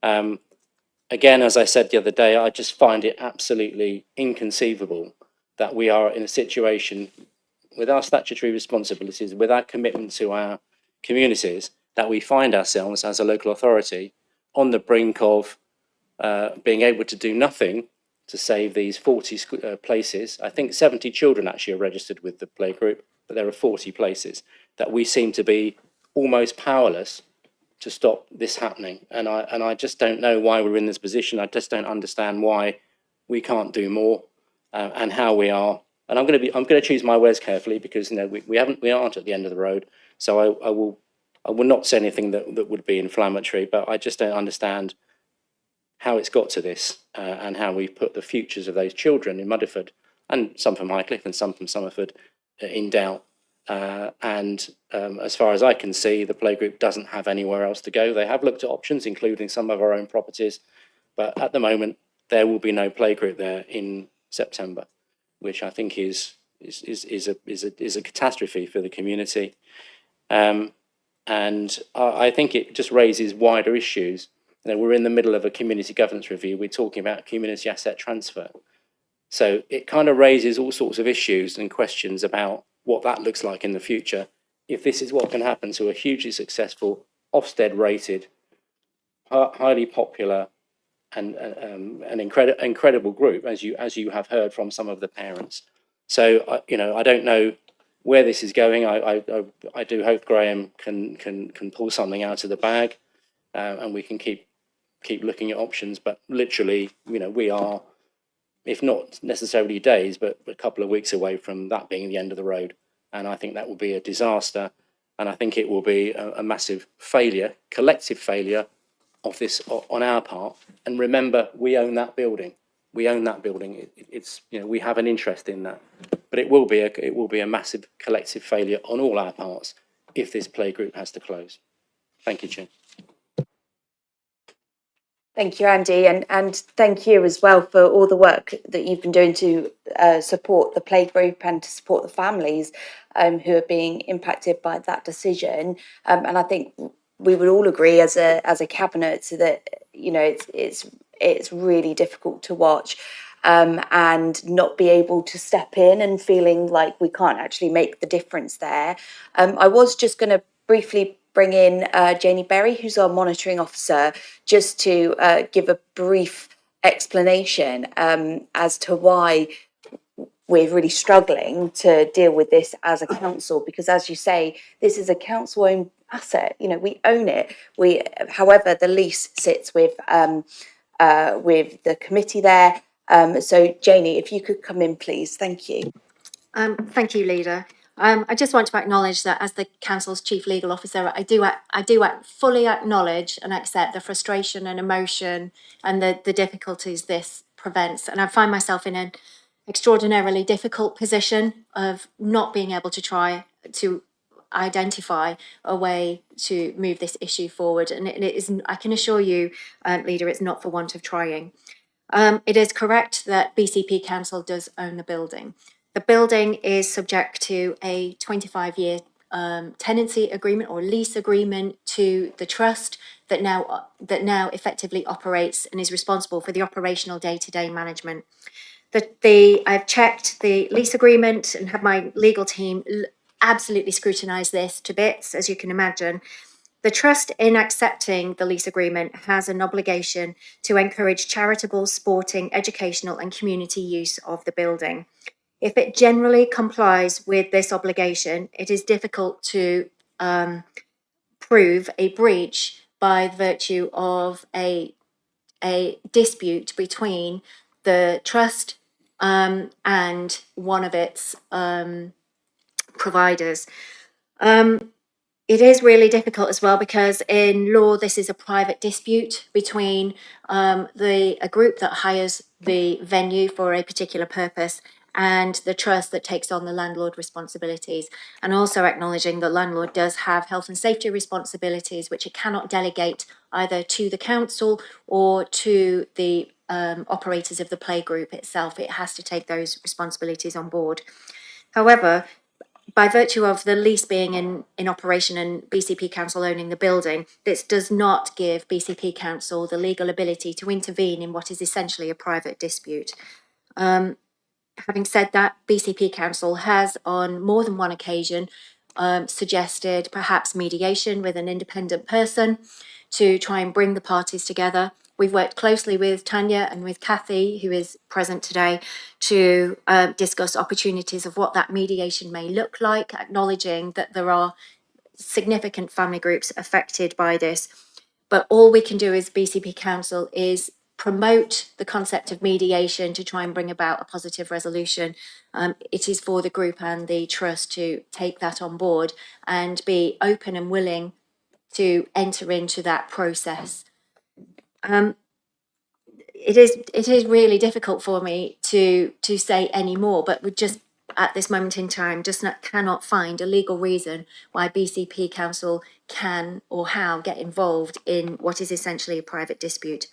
Again, as I said the other day, I just find it absolutely inconceivable that we are in a situation with our statutory responsibilities, with our commitment to our communities, that we find ourselves as a local authority on the brink of being able to do nothing to save these 40 places. I think 70 children actually are registered with the playgroup, but there are 40 places that we seem to be almost powerless to stop this happening. And I just don't know why we're in this position. I just don't understand why we can't do more and how we are. And I'm going to choose my words carefully, because we aren't at the end of the road. So I will not say anything that would be inflammatory, but I just don't understand how it's got to this and how we've put the futures of those children in Mudderford and some from Highcliffe and some from Somerford in doubt. As far as I can see, the playgroup doesn't have anywhere else to go. They have looked at options, including some of our own properties, but at the moment there will be no playgroup there in September, which I think is a catastrophe for the community. And I think it just raises wider issues. You know, we're in the middle of a community governance review. We're talking about community asset transfer. So it kind of raises all sorts of issues and questions about what that looks like in the future. If this is what can happen to a hugely successful, Ofsted rated, highly popular and an incredible group, as you have heard from some of the parents. So, you know, I don't know where this is going. I do hope Graham can pull something out of the bag, and we can keep looking at options. But literally, you know, we are, if not necessarily days, but a couple of weeks away from that being the end of the road. And I think that will be a disaster. And I think it will be a massive failure, collective failure of this on our part. And remember, we own that building. We own that building. It's, you know, we have an interest in that. But it will be a massive collective failure on all our parts if this playgroup has to close. Thank you, Chair. Thank you, Andy, and thank you as well for all the work that you've been doing to support the playgroup and to support the families who are being impacted by that decision. And I think we would all agree as a cabinet that, you know, it's really difficult to watch and not be able to step in and feeling like we can't actually make the difference there. I was just going to briefly bring in Janie Berry, who's our monitoring officer, just to give a brief explanation as to why we're really struggling to deal with this as a council, because as you say, this is a council-owned asset. You know, we own it. However, the lease sits with the committee there. So Janie, if you could come in, please. Thank you. Thank you, Leader. I just want to acknowledge that as the Council's Chief Legal Officer, I do fully acknowledge and accept the frustration and emotion and the difficulties this prevents. And I find myself in an extraordinarily difficult position of not being able to try to identify a way to move this issue forward. And it isn't, I can assure you, Leader, it's not for want of trying. It is correct that BCP Council does own the building. The building is subject to a 25-year tenancy agreement or lease agreement to the trust that now effectively operates and is responsible for the operational day-to-day management. I've checked the lease agreement and had my legal team absolutely scrutinise this to bits, as you can imagine. The trust, in accepting the lease agreement, has an obligation to encourage charitable, sporting, educational and community use of the building. If it generally complies with this obligation, it is difficult to prove a breach by virtue of a dispute between the trust and one of its providers. It is really difficult as well because in law this is a private dispute between a group that hires the venue for a particular purpose and the trust that takes on the landlord responsibilities, and also acknowledging the landlord does have health and safety responsibilities which it cannot delegate either to the council or to the operators of the playgroup itself. It has to take those responsibilities on board. However, by virtue of the lease being in operation and BCP Council owning the building, this does not give BCP Council the legal ability to intervene in what is essentially a private dispute. Having said that, BCP Council has on more than one occasion suggested perhaps mediation with an independent person to try and bring the parties together. We've worked closely with Tanya and with Kathy, who is present today, to discuss opportunities of what that mediation may look like, acknowledging that there are significant family groups affected by this. But all we can do as BCP Council is promote the concept of mediation to try and bring about a positive resolution. It is for the group and the trust to take that on board and be open and willing to enter into that process. it is really difficult for me to say any more, but we just at this moment in time cannot find a legal reason why BCP Council can or how get involved in what is essentially a private dispute.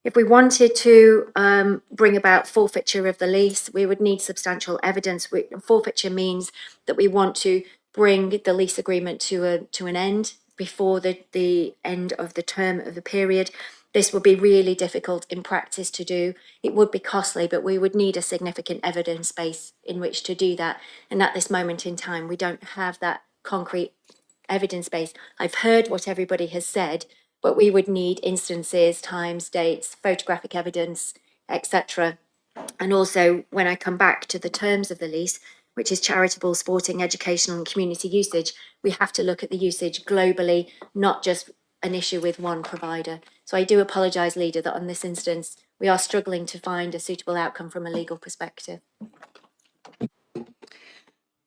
If we wanted to bring about forfeiture of the lease, we would need substantial evidence. Forfeiture means that we want to bring the lease agreement to an end before the end of the term of the period. This would be really difficult in practice to do. It would be costly, but we would need a significant evidence base in which to do that. And at this moment in time, we don't have that concrete evidence base. I've heard what everybody has said, but we would need instances, times, dates, photographic evidence, etc. And also, when I come back to the terms of the lease, which is charitable, sporting, educational and community usage, we have to look at the usage globally, not just an issue with one provider. So I do apologise, Leader, that on this instance, we are struggling to find a suitable outcome from a legal perspective.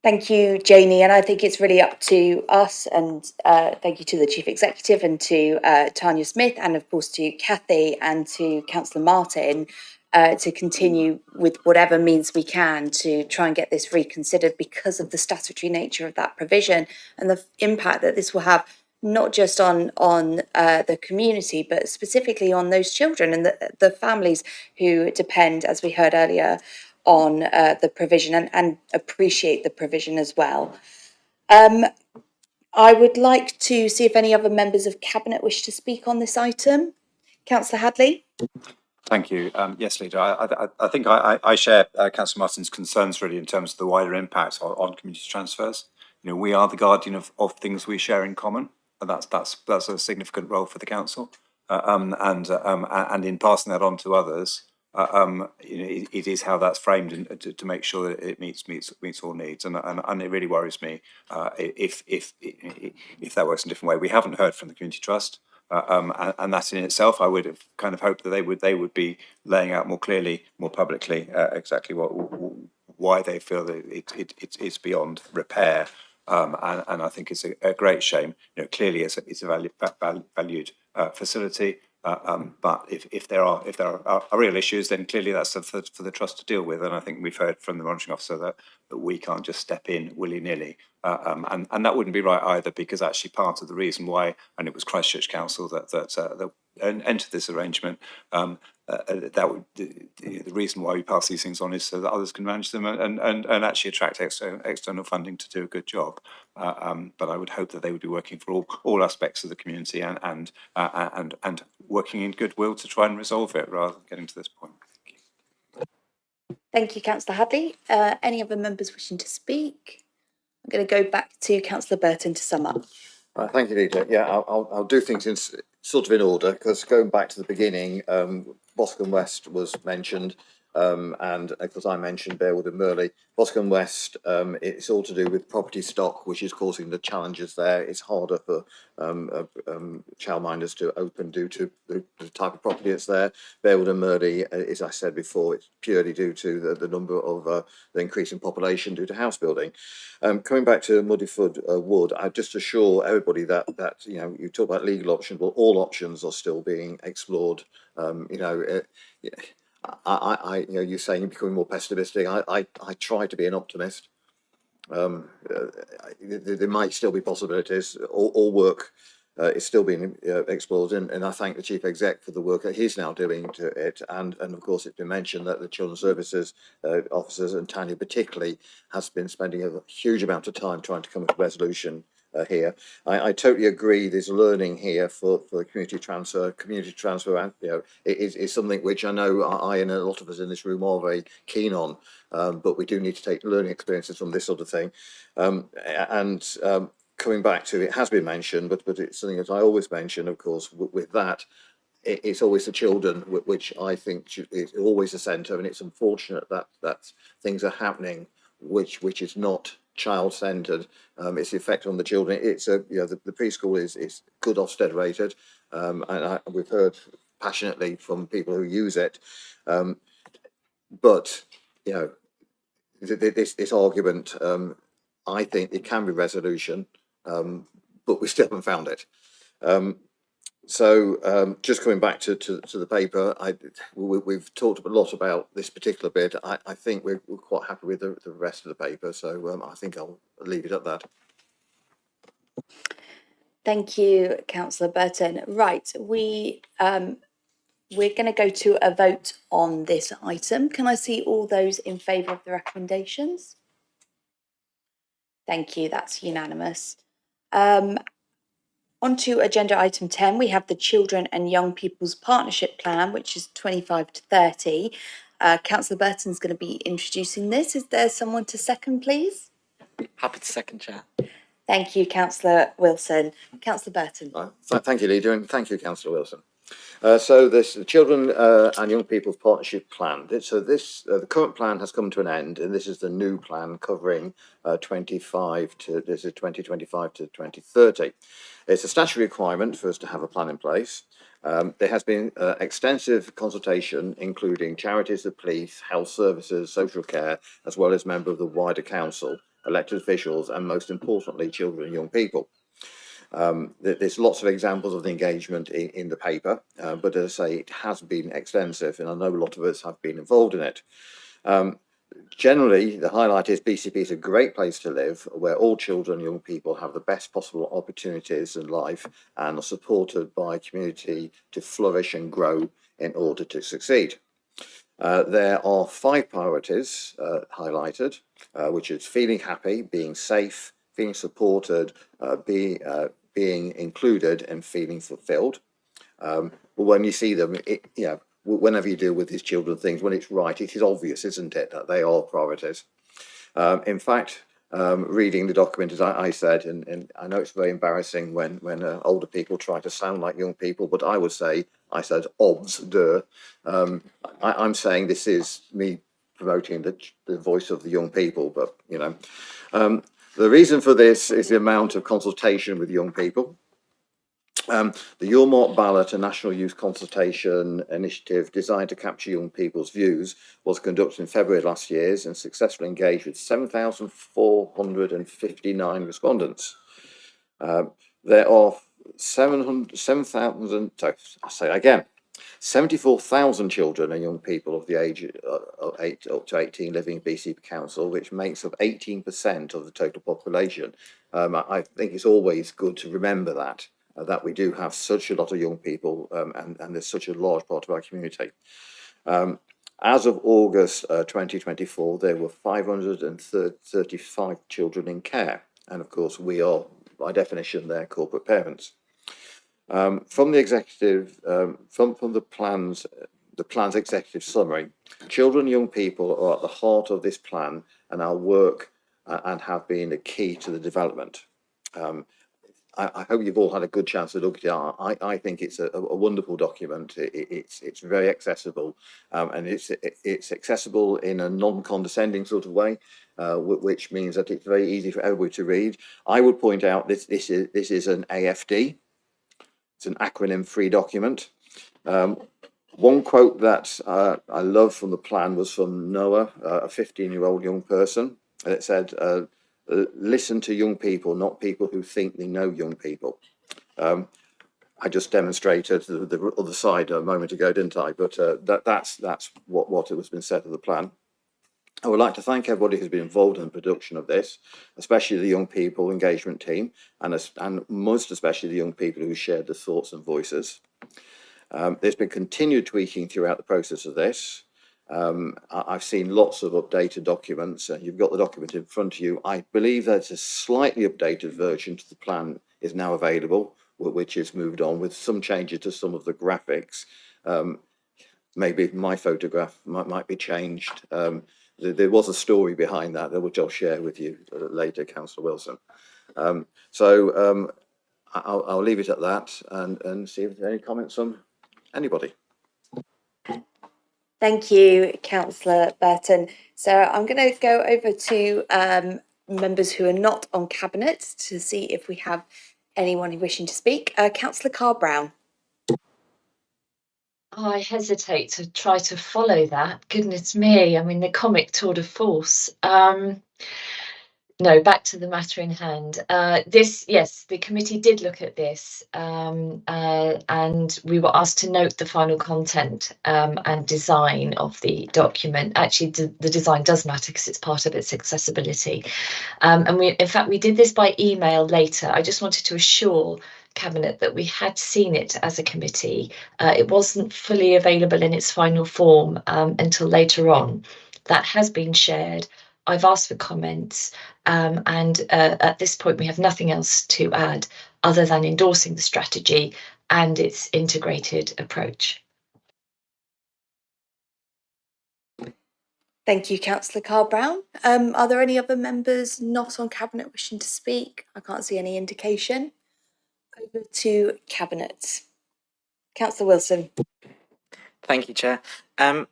Thank you, Janie, and I think it's really up to us, and thank you to the Chief Executive and to Tanya Smith, and of course to Kathy and to Councillor Martin, to continue with whatever means we can to try and get this reconsidered because of the statutory nature of that provision and the impact that this will have not just on the community, but specifically on those children and the families who depend, as we heard earlier, on the provision and appreciate the provision as well. I would like to see if any other members of Cabinet wish to speak on this item. Councillor Hadley. Thank you. Yes, Leader. I think I share Councillor Martin's concerns really in terms of the wider impact on community transfers. You know, we are the guardian of things we share in common, and that's a significant role for the council. And in passing that on to others, you know, it is how that's framed to make sure that it meets all needs. And it really worries me if that works in a different way. We haven't heard from the Community Trust. And that in itself, I would have kind of hoped that they would be laying out more clearly, more publicly, exactly why they feel that it's beyond repair. And I think it's a great shame. You know, clearly it's a valued facility. But if there are real issues, then clearly that's for the trust to deal with. And I think we've heard from the monitoring officer that we can't just step in willy-nilly. And that wouldn't be right either, because actually part of the reason why, and it was Christchurch Council that entered this arrangement, the reason why we pass these things on is so that others can manage them and actually attract external funding to do a good job. But I would hope that they would be working for all aspects of the community and working in goodwill to try and resolve it rather than getting to this point. Thank you, Councillor Hadley. Any other members wishing to speak? I'm going to go back to Councillor Burton to sum up. Thank you, Leader. Yeah, I'll do things in sort of in order, because going back to the beginning, Boscombe West was mentioned, and of course I mentioned Bearwood and Merley. Boscombe West, it's all to do with property stock, which is causing the challenges there. It's harder for childminders to open due to the type of property that's there. Bearwood and Merley, as I said before, it's purely due to the number of the increase in population due to house building. Coming back to Muddyford Wood, I just assure everybody that you know, you talk about legal options, but all options are still being explored. You know, you know, you're saying you're becoming more pessimistic. I try to be an optimist. There might still be possibilities. All work is still being explored, and I thank the Chief Exec for the work that he's now doing to it. And of course, it's been mentioned that the Children's Services officers, and Tanya particularly, has been spending a huge amount of time trying to come to a resolution here. I totally agree. There's learning here for community transfer. Community transfer, you know, is something which I know I and a lot of us in this room are very keen on. But we do need to take learning experiences from this sort of thing. Coming back to, it has been mentioned, but it's something that I always mention, of course, with that, it's always the children, which I think is always the centre, and it's unfortunate that things are happening which is not child-centred. It's the effect on the children. It's you know, the preschool is good Ofsted rated, and we've heard passionately from people who use it, but you know, this argument, I think it can be resolution, but we still haven't found it. Just coming back to the paper, we've talked a lot about this particular bit. I think we're quite happy with the rest of the paper, so I think I'll leave it at that. Thank you, Councillor Burton. Right, we're going to go to a vote on this item. Can I see all those in favour of the recommendations? Thank you, that's unanimous. On to agenda item 10, we have the Children and Young People's Partnership Plan, which is 25 to 30. Councillor Burton's going to be introducing this. Is there someone to second, please? Happy to second, Chair. Thank you, Councillor Wilson. Councillor Burton. Thank you, Leader, and thank you, Councillor Wilson. So this Children and Young People's Partnership Plan. The current plan has come to an end, and this is the new plan covering 2025 to 2030. It's a statutory requirement for us to have a plan in place. There has been extensive consultation, including charities, the police, health services, social care, as well as members of the wider council, elected officials, and most importantly, children and young people. There's lots of examples of the engagement in the paper, but as I say, it has been extensive, and I know a lot of us have been involved in it. Generally, the highlight is BCP is a great place to live, where all children and young people have the best possible opportunities in life and are supported by a community to flourish and grow in order to succeed. There are 5 priorities highlighted, which is feeling happy, being safe, feeling supported, being included, and feeling fulfilled. When you see them, whenever you deal with these children things, when it's right, it is obvious, isn't it, that they are priorities. In fact, reading the document, as I said, and I know it's very embarrassing when older people try to sound like young people, but I would say, I said obs de. I'm saying this is me promoting the voice of the young people, but the reason for this is the amount of consultation with young people. The Your Mark ballot, a national youth consultation initiative designed to capture young people's views, was conducted in February last year and successfully engaged with 7,459 respondents. There are 74,000 children and young people of the age of 8 up to 18 living in BCP Council, which makes up 18% of the total population. I think it's always good to remember that we do have such a lot of young people and there's such a large part of our community. As of August 2024, there were 535 children in care, and of course we are, by definition, their corporate parents. From the executive, from the plan's executive summary, children and young people are at the heart of this plan, and our work and have been a key to the development. I hope you've all had a good chance to look at it. I think it's a wonderful document. It's very accessible, and it's accessible in a non-condescending sort of way, which means that it's very easy for everybody to read. I would point out this is an AFD. It's an acronym-free document. One quote that I love from the plan was from Noah, a 15-year-old young person, and it said, listen to young people, not people who think they know young people. I just demonstrated the other side a moment ago, didn't I? But that's what has been said of the plan. I would like to thank everybody who's been involved in the production of this, especially the young people engagement team, and most especially the young people who shared the thoughts and voices. There's been continued tweaking throughout the process of this. I've seen lots of updated documents. You've got the document in front of you. I believe that a slightly updated version to the plan is now available, which is moved on with some changes to some of the graphics. Maybe my photograph might be changed. There was a story behind that, which I'll share with you later, Councillor Wilson. I'll leave it at that and see if there are any comments from anybody. Thank you, Councillor Burton. So I'm going to go over to members who are not on Cabinet to see if we have anyone wishing to speak. Councillor Carr-Brown. I hesitate to try to follow that. Goodness me, I mean, the comic tour de force. No, back to the matter in hand. Yes, the committee did look at this, and we were asked to note the final content and design of the document. Actually, the design does matter because it's part of its accessibility. And in fact, we did this by email later. I just wanted to assure Cabinet that we had seen it as a committee. It wasn't fully available in its final form until later on. That has been shared. I've asked for comments, and at this point we have nothing else to add other than endorsing the strategy and its integrated approach. Thank you, Councillor Carr-Brown. Are there any other members not on Cabinet wishing to speak? I can't see any indication. Over to Cabinet. Councillor Wilson. Thank you, Chair.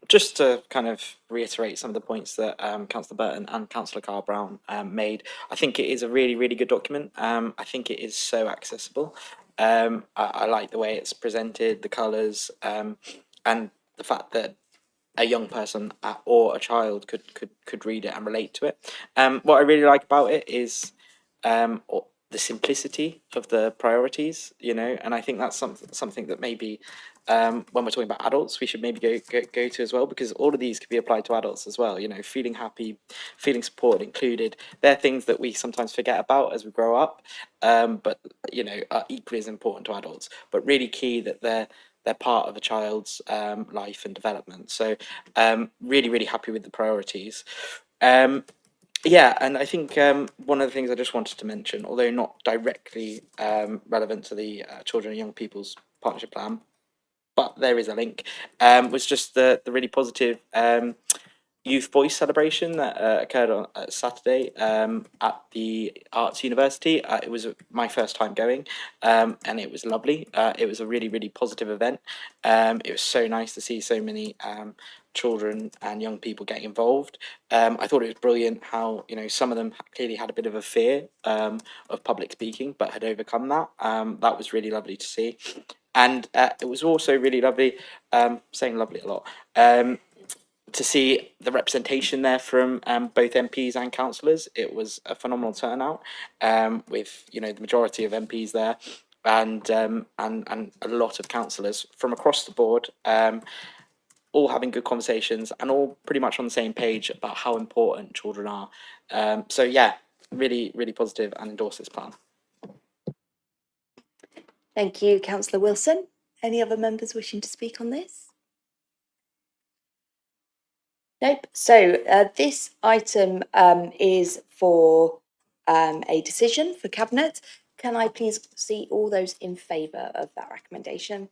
Just to kind of reiterate some of the points that Councillor Burton and Councillor Carr-Brown made, I think it is a really, really good document. I think it is so accessible. I like the way it's presented, the colours, and the fact that a young person or a child could read it and relate to it. What I really like about it is the simplicity of the priorities, and I think that's something that maybe when we're talking about adults, we should maybe go to as well, because all of these could be applied to adults as well. Feeling happy, feeling supported, included. They're things that we sometimes forget about as we grow up, but are equally as important to adults. But really key that they're part of a child's life and development. So really, really happy with the priorities. Yeah, and I think one of the things I just wanted to mention, although not directly relevant to the Children and Young People's Partnership Plan, but there is a link, was just the really positive Youth Voice celebration that occurred on Saturday at the Arts University. It was my first time going, and it was lovely. It was a really, really positive event. It was so nice to see so many children and young people getting involved. I thought it was brilliant how some of them clearly had a bit of a fear of public speaking, but had overcome that. That was really lovely to see. And it was also really lovely, saying lovely a lot, to see the representation there from both MPs and councillors. It was a phenomenal turnout, with the majority of MPs there, and a lot of councillors from across the board, all having good conversations and all pretty much on the same page about how important children are. So yeah, really, really positive, and endorse this plan. Thank you, Councillor Wilson. Any other members wishing to speak on this? Nope. So this item is for a decision for Cabinet. Can I please see all those in favour of that recommendation?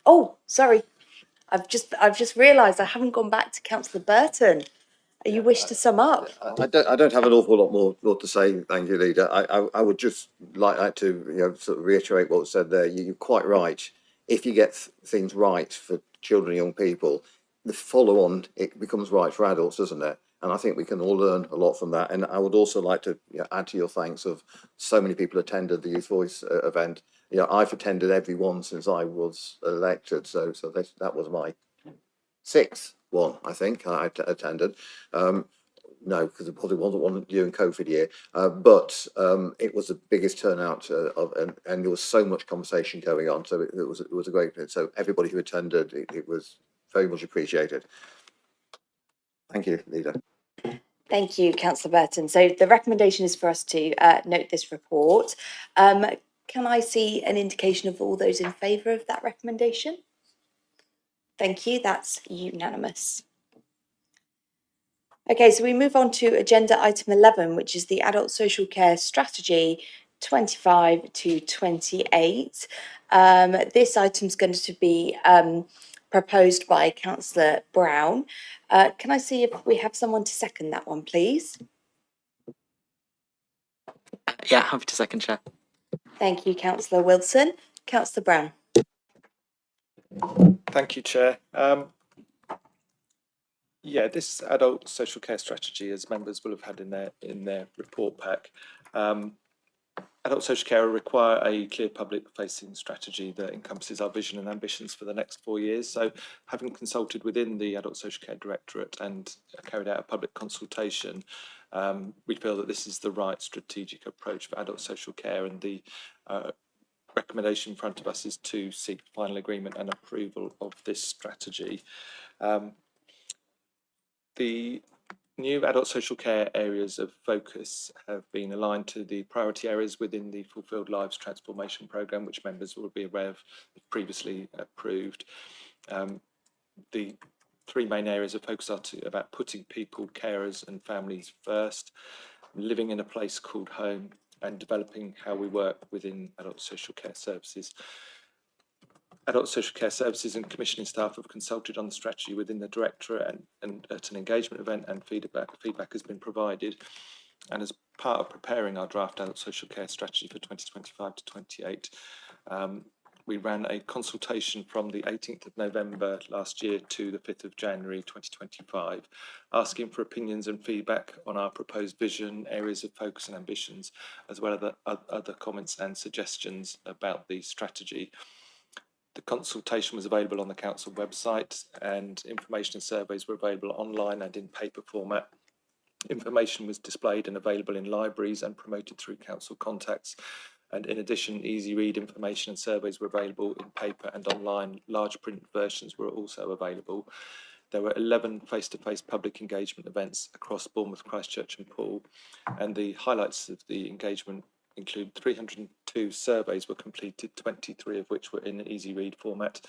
Oh, sorry. I've just realised I haven't gone back to Councillor Burton. You wish to sum up? I don't have an awful lot more to say. Thank you, Leader. I would just like to sort of reiterate what was said there. You're quite right. If you get things right for children and young people, the follow on it becomes right for adults, doesn't it? And I think we can all learn a lot from that. And I would also like to add to your thanks of so many people attended the Youth Voice event. I've attended every one since I was elected, so that was my sixth one, I think I attended. No, because it probably wasn't one during COVID year, but it was the biggest turnout and there was so much conversation going on. So it was a great. So everybody who attended, it was very much appreciated. Thank you, Leader. Thank you, Councillor Burton. So the recommendation is for us to note this report. Can I see an indication of all those in favour of that recommendation? Thank you, that's unanimous. Okay, so we move on to agenda item 11, which is the Adult Social Care Strategy 25 to 28. This item is going to be proposed by Councillor Brown. Can I see if we have someone to second that one, please? Yeah, happy to second, Chair. Thank you, Councillor Wilson. Councillor Brown. Thank you, Chair. Yeah, this adult social care strategy, as members will have had in their report pack, Adult social care will require a clear public-facing strategy that encompasses our vision and ambitions for the next 4 years. So, having consulted within the Adult Social Care Directorate and carried out a public consultation, we feel that this is the right strategic approach for adult social care, and the recommendation in front of us is to seek final agreement and approval of this strategy. The new adult social care areas of focus have been aligned to the priority areas within the Fulfilled Lives Transformation Programme, which members will be aware of previously approved. The three main areas of focus are about putting people, carers and families first, living in a place called home, and developing how we work within adult social care services. Adult social care services and commissioning staff have consulted on the strategy within the directorate and at an engagement event, and feedback has been provided. And as part of preparing our draft adult social care strategy for 2025 to 28, we ran a consultation from the 18th of November last year to the 5th of January 2025, asking for opinions and feedback on our proposed vision, areas of focus and ambitions, as well as other comments and suggestions about the strategy. The consultation was available on the council website, and information and surveys were available online and in paper format. Information was displayed and available in libraries and promoted through council contacts. And in addition, easy read information and surveys were available in paper and online. Large print versions were also available. There were 11 face-to-face public engagement events across Bournemouth, Christchurch and Poole, and the highlights of the engagement include 302 surveys were completed, 23 of which were in an easy read format,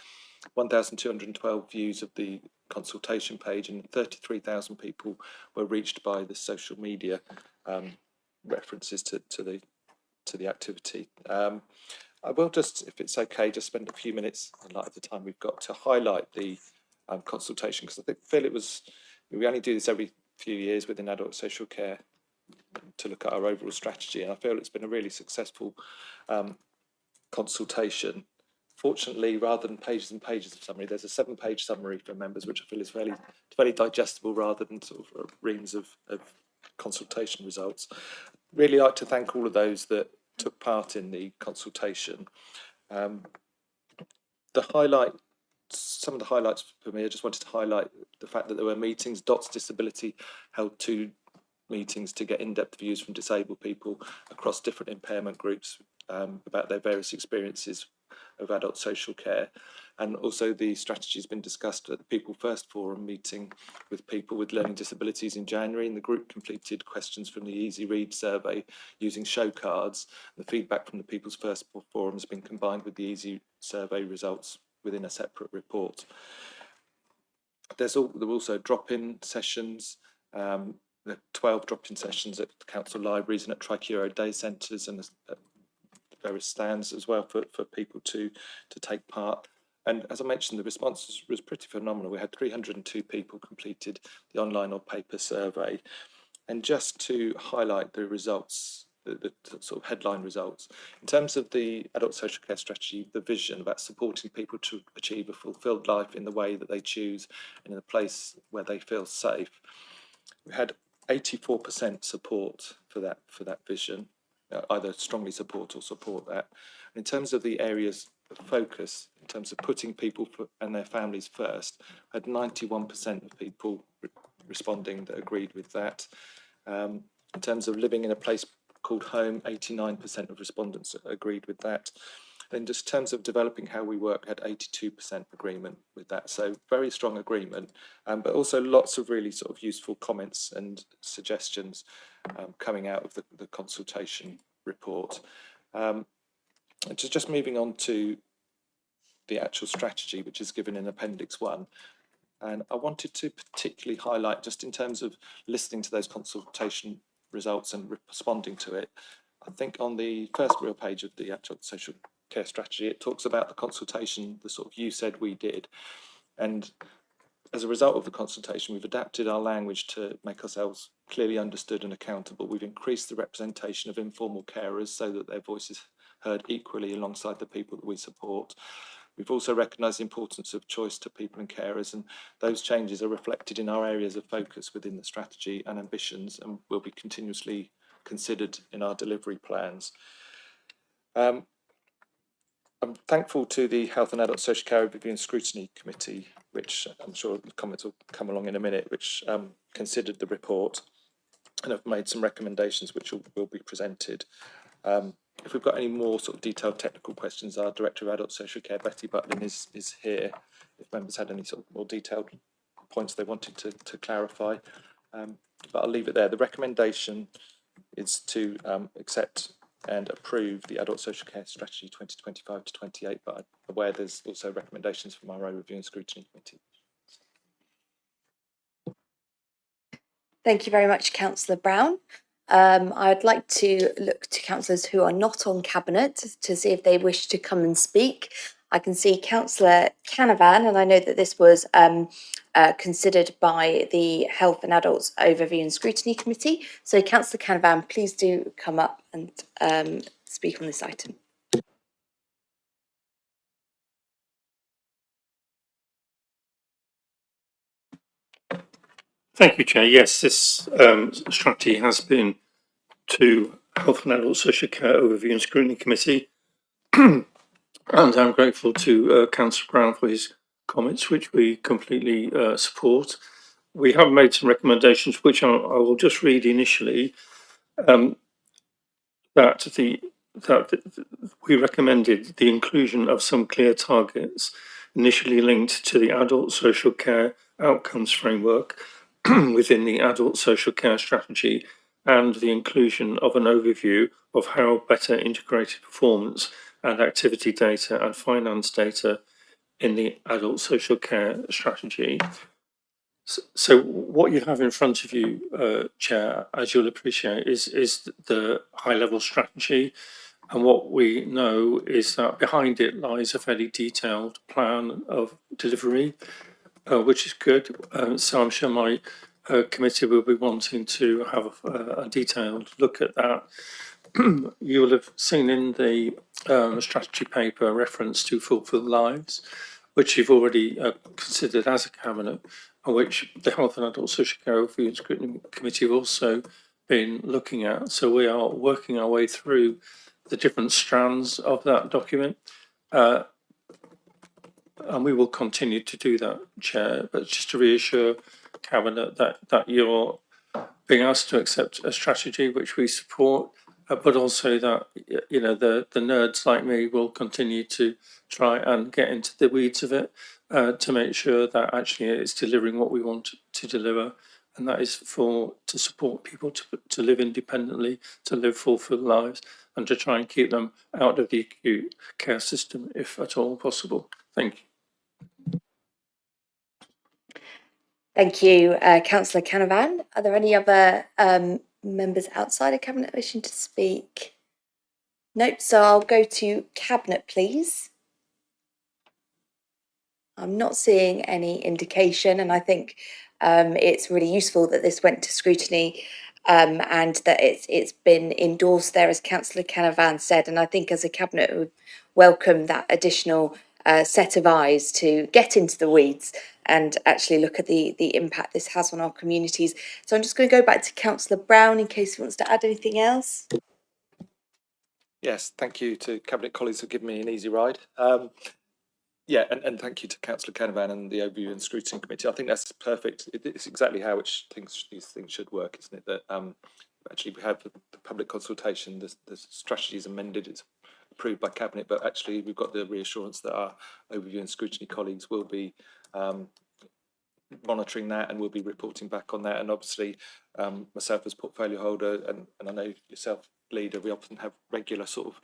1,212 views of the consultation page, and 33,000 people were reached by the social media references to the activity. I will just, if it's okay, just spend a few minutes in light of the time we've got to highlight the consultation, because I feel we only do this every few years within adult social care to look at our overall strategy, and I feel it's been a really successful consultation. Fortunately, rather than pages and pages of summary, there's a 7-page summary for members, which I feel is fairly digestible rather than sort of reams of consultation results. Really like to thank all of those that took part in the consultation. Some of the highlights for me, I just wanted to highlight the fact that there were meetings. DOTS Disability held 2 meetings to get in-depth views from disabled people across different impairment groups about their various experiences of adult social care. And also the strategy has been discussed at the People First Forum meeting with people with learning disabilities in January, and the group completed questions from the Easy Read survey using show cards. The feedback from the People's First Forum has been combined with the Easy survey results within a separate report. There were also drop-in sessions. There are 12 drop-in sessions at council libraries and at Tricuro day centres, and at various stands as well for people to take part. And as I mentioned, the response was pretty phenomenal. We had 302 people completed the online or paper survey. And just to highlight the results, the sort of headline results, in terms of the adult social care strategy, the vision about supporting people to achieve a fulfilled life in the way that they choose and in a place where they feel safe, we had 84% support for that vision, either strongly support or support that. And in terms of the areas of focus, in terms of putting people and their families first, I had 91% of people responding that agreed with that. In terms of living in a place called home, 89% of respondents agreed with that. In just terms of developing how we work, had 82% agreement with that. So very strong agreement, but also lots of really sort of useful comments and suggestions coming out of the consultation report. Just moving on to the actual strategy, which is given in Appendix 1. And I wanted to particularly highlight, just in terms of listening to those consultation results and responding to it, I think on the first real page of the actual social care strategy, it talks about the consultation, the sort of you said we did. And as a result of the consultation, we've adapted our language to make ourselves clearly understood and accountable. We've increased the representation of informal carers so that their voice is heard equally alongside the people that we support. We've also recognised the importance of choice to people and carers, and those changes are reflected in our areas of focus within the strategy and ambitions, and will be continuously considered in our delivery plans. I'm thankful to the Health and Adult Social Care Review and Scrutiny Committee, which I'm sure the comments will come along in a minute, which considered the report and have made some recommendations which will be presented. If we've got any more sort of detailed technical questions, our Director of Adult Social Care, Betty Butlin, is here. If members had any sort of more detailed points they wanted to clarify, but I'll leave it there. The recommendation is to accept and approve the Adult Social Care Strategy 2025 to 28, but I'm aware there's also recommendations from our Review and Scrutiny Committee. Thank you very much, Councillor Brown. I'd like to look to councillors who are not on Cabinet to see if they wish to come and speak. I can see Councillor Canavan, and I know that this was considered by the Health and Adults Overview and Scrutiny Committee. So Councillor Canavan, please do come up and speak on this item. Thank you, Chair. Yes, this strategy has been to Health and Adult Social Care Overview and Scrutiny Committee, and I'm grateful to Councillor Brown for his comments, which we completely support. We have made some recommendations, which I will just read initially. That we recommended the inclusion of some clear targets initially linked to the adult social care outcomes framework within the adult social care strategy, and the inclusion of an overview of how better integrated performance and activity data and finance data in the adult social care strategy. So what you have in front of you, Chair, as you'll appreciate, is the high-level strategy. And what we know is that behind it lies a fairly detailed plan of delivery, which is good. So I'm sure my committee will be wanting to have a detailed look at that. You will have seen in the strategy paper a reference to Fulfilled Lives, which you've already considered as a cabinet, and which the Health and Adult Social Care Review and Scrutiny Committee have also been looking at. So we are working our way through the different strands of that document, and we will continue to do that, Chair. But just to reassure Cabinet that you're being asked to accept a strategy which we support, but also that the nerds like me will continue to try and get into the weeds of it to make sure that actually it's delivering what we want to deliver, and that is to support people to live independently, to live fulfilled lives, and to try and keep them out of the acute care system if at all possible. Thank you. Thank you, Councillor Canavan. Are there any other members outside of Cabinet wishing to speak? Nope, so I'll go to Cabinet, please. I'm not seeing any indication, and I think it's really useful that this went to scrutiny and that it's been endorsed there, as Councillor Canavan said. And I think as a Cabinet, we would welcome that additional set of eyes to get into the weeds and actually look at the impact this has on our communities. So I'm just going to go back to Councillor Brown in case he wants to add anything else. Yes, thank you to Cabinet colleagues for giving me an easy ride. Yeah, and thank you to Councillor Canavan and the Overview and Scrutiny Committee. I think that's perfect. It's exactly how these things should work, isn't it? That actually we have the public consultation, the strategy is amended, it's approved by Cabinet, but actually we've got the reassurance that our Overview and Scrutiny colleagues will be monitoring that and we'll be reporting back on that. And obviously myself as portfolio holder and I know yourself, leader, we often have regular sort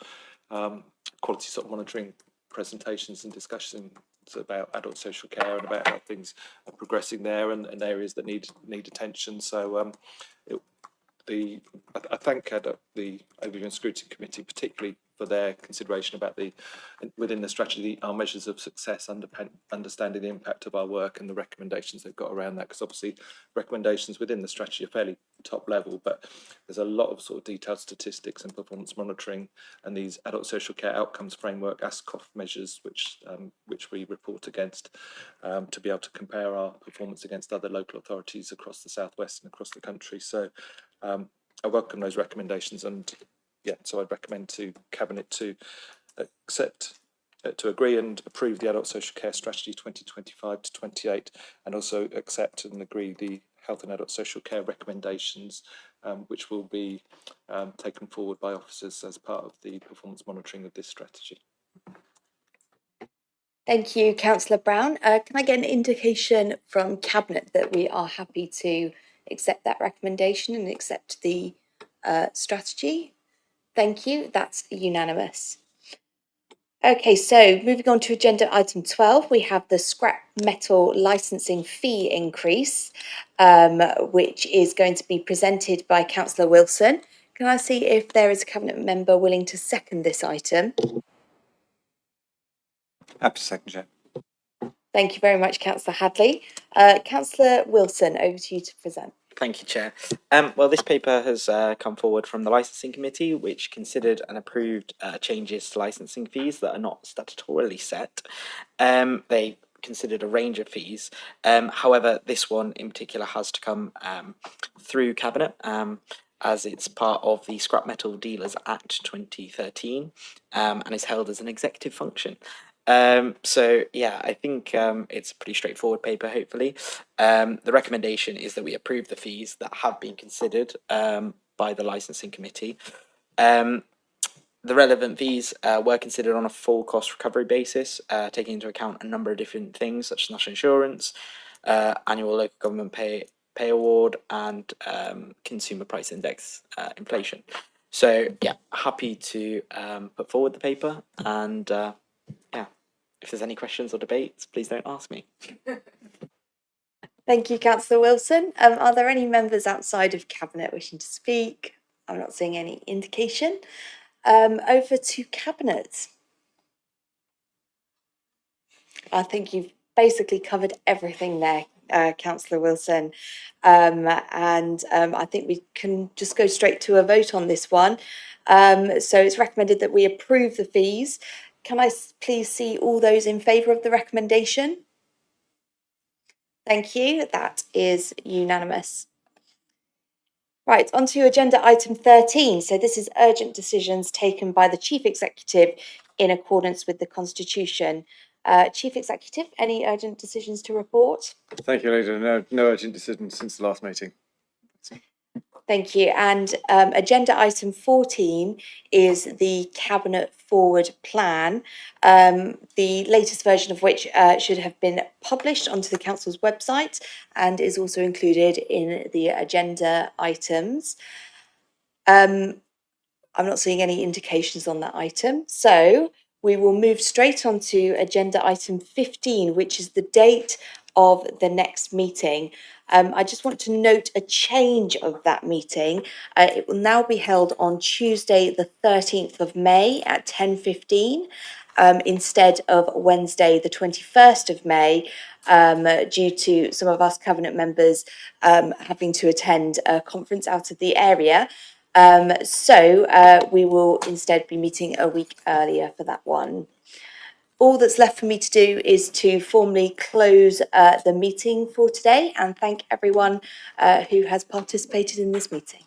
of quality sort of monitoring presentations and discussions about adult social care and about how things are progressing there and areas that need attention. So I thank the Overview and Scrutiny Committee particularly for their consideration about within the strategy, our measures of success, understanding the impact of our work and the recommendations they've got around that, because obviously recommendations within the strategy are fairly top level, but there's a lot of sort of detailed statistics and performance monitoring and these adult social care outcomes framework ASCOF measures which we report against to be able to compare our performance against other local authorities across the southwest and across the country. So I welcome those recommendations, and so I'd recommend to Cabinet to to agree and approve the Adult Social Care Strategy 2025 to 28, and also accept and agree the Health and Adult Social Care recommendations, which will be taken forward by officers as part of the performance monitoring of this strategy. Thank you, Councillor Brown. Can I get an indication from Cabinet that we are happy to accept that recommendation and accept the strategy? Thank you. That's unanimous. Okay, so moving on to agenda item 12, we have the scrap metal licensing fee increase, which is going to be presented by Councillor Wilson. Can I see if there is a Cabinet member willing to second this item? Happy to second, Chair. Thank you very much, Councillor Hadley. Councillor Wilson, over to you to present. Thank you, Chair. Well, this paper has come forward from the Licensing Committee, which considered and approved changes to licensing fees that are not statutorily set. They considered a range of fees. However, this one in particular has to come through Cabinet, as it's part of the Scrap Metal Dealers Act 2013, and is held as an executive function. So yeah, I think it's a pretty straightforward paper, hopefully. The recommendation is that we approve the fees that have been considered by the licensing committee. The relevant fees were considered on a full cost recovery basis, taking into account a number of different things such as national insurance, annual local government pay award, and consumer price index inflation. So yeah, happy to put forward the paper, and yeah, if there's any questions or debates, please don't ask me. Thank you, Councillor Wilson. Are there any members outside of Cabinet wishing to speak? I'm not seeing any indication. Over to Cabinet. I think you've basically covered everything there, Councillor Wilson. I think we can just go straight to a vote on this one. So it's recommended that we approve the fees. Can I please see all those in favour of the recommendation? Thank you. That is unanimous. Right, on to agenda item 13. So this is urgent decisions taken by the Chief Executive in accordance with the Constitution. Chief Executive, any urgent decisions to report? Thank you, Leader. No urgent decisions since the last meeting. Thank you. And agenda item 14 is the Cabinet Forward Plan, the latest version of which should have been published onto the Council's website and is also included in the agenda items. I'm not seeing any indications on that item. So we will move straight on to agenda item 15, which is the date of the next meeting. I just want to note a change of that meeting. It will now be held on Tuesday, the 13th of May at 10:15, instead of Wednesday, the 21st of May, due to some of us Cabinet members having to attend a conference out of the area. So we will instead be meeting a week earlier for that one. All that's left for me to do is to formally close the meeting for today and thank everyone who has participated in this meeting.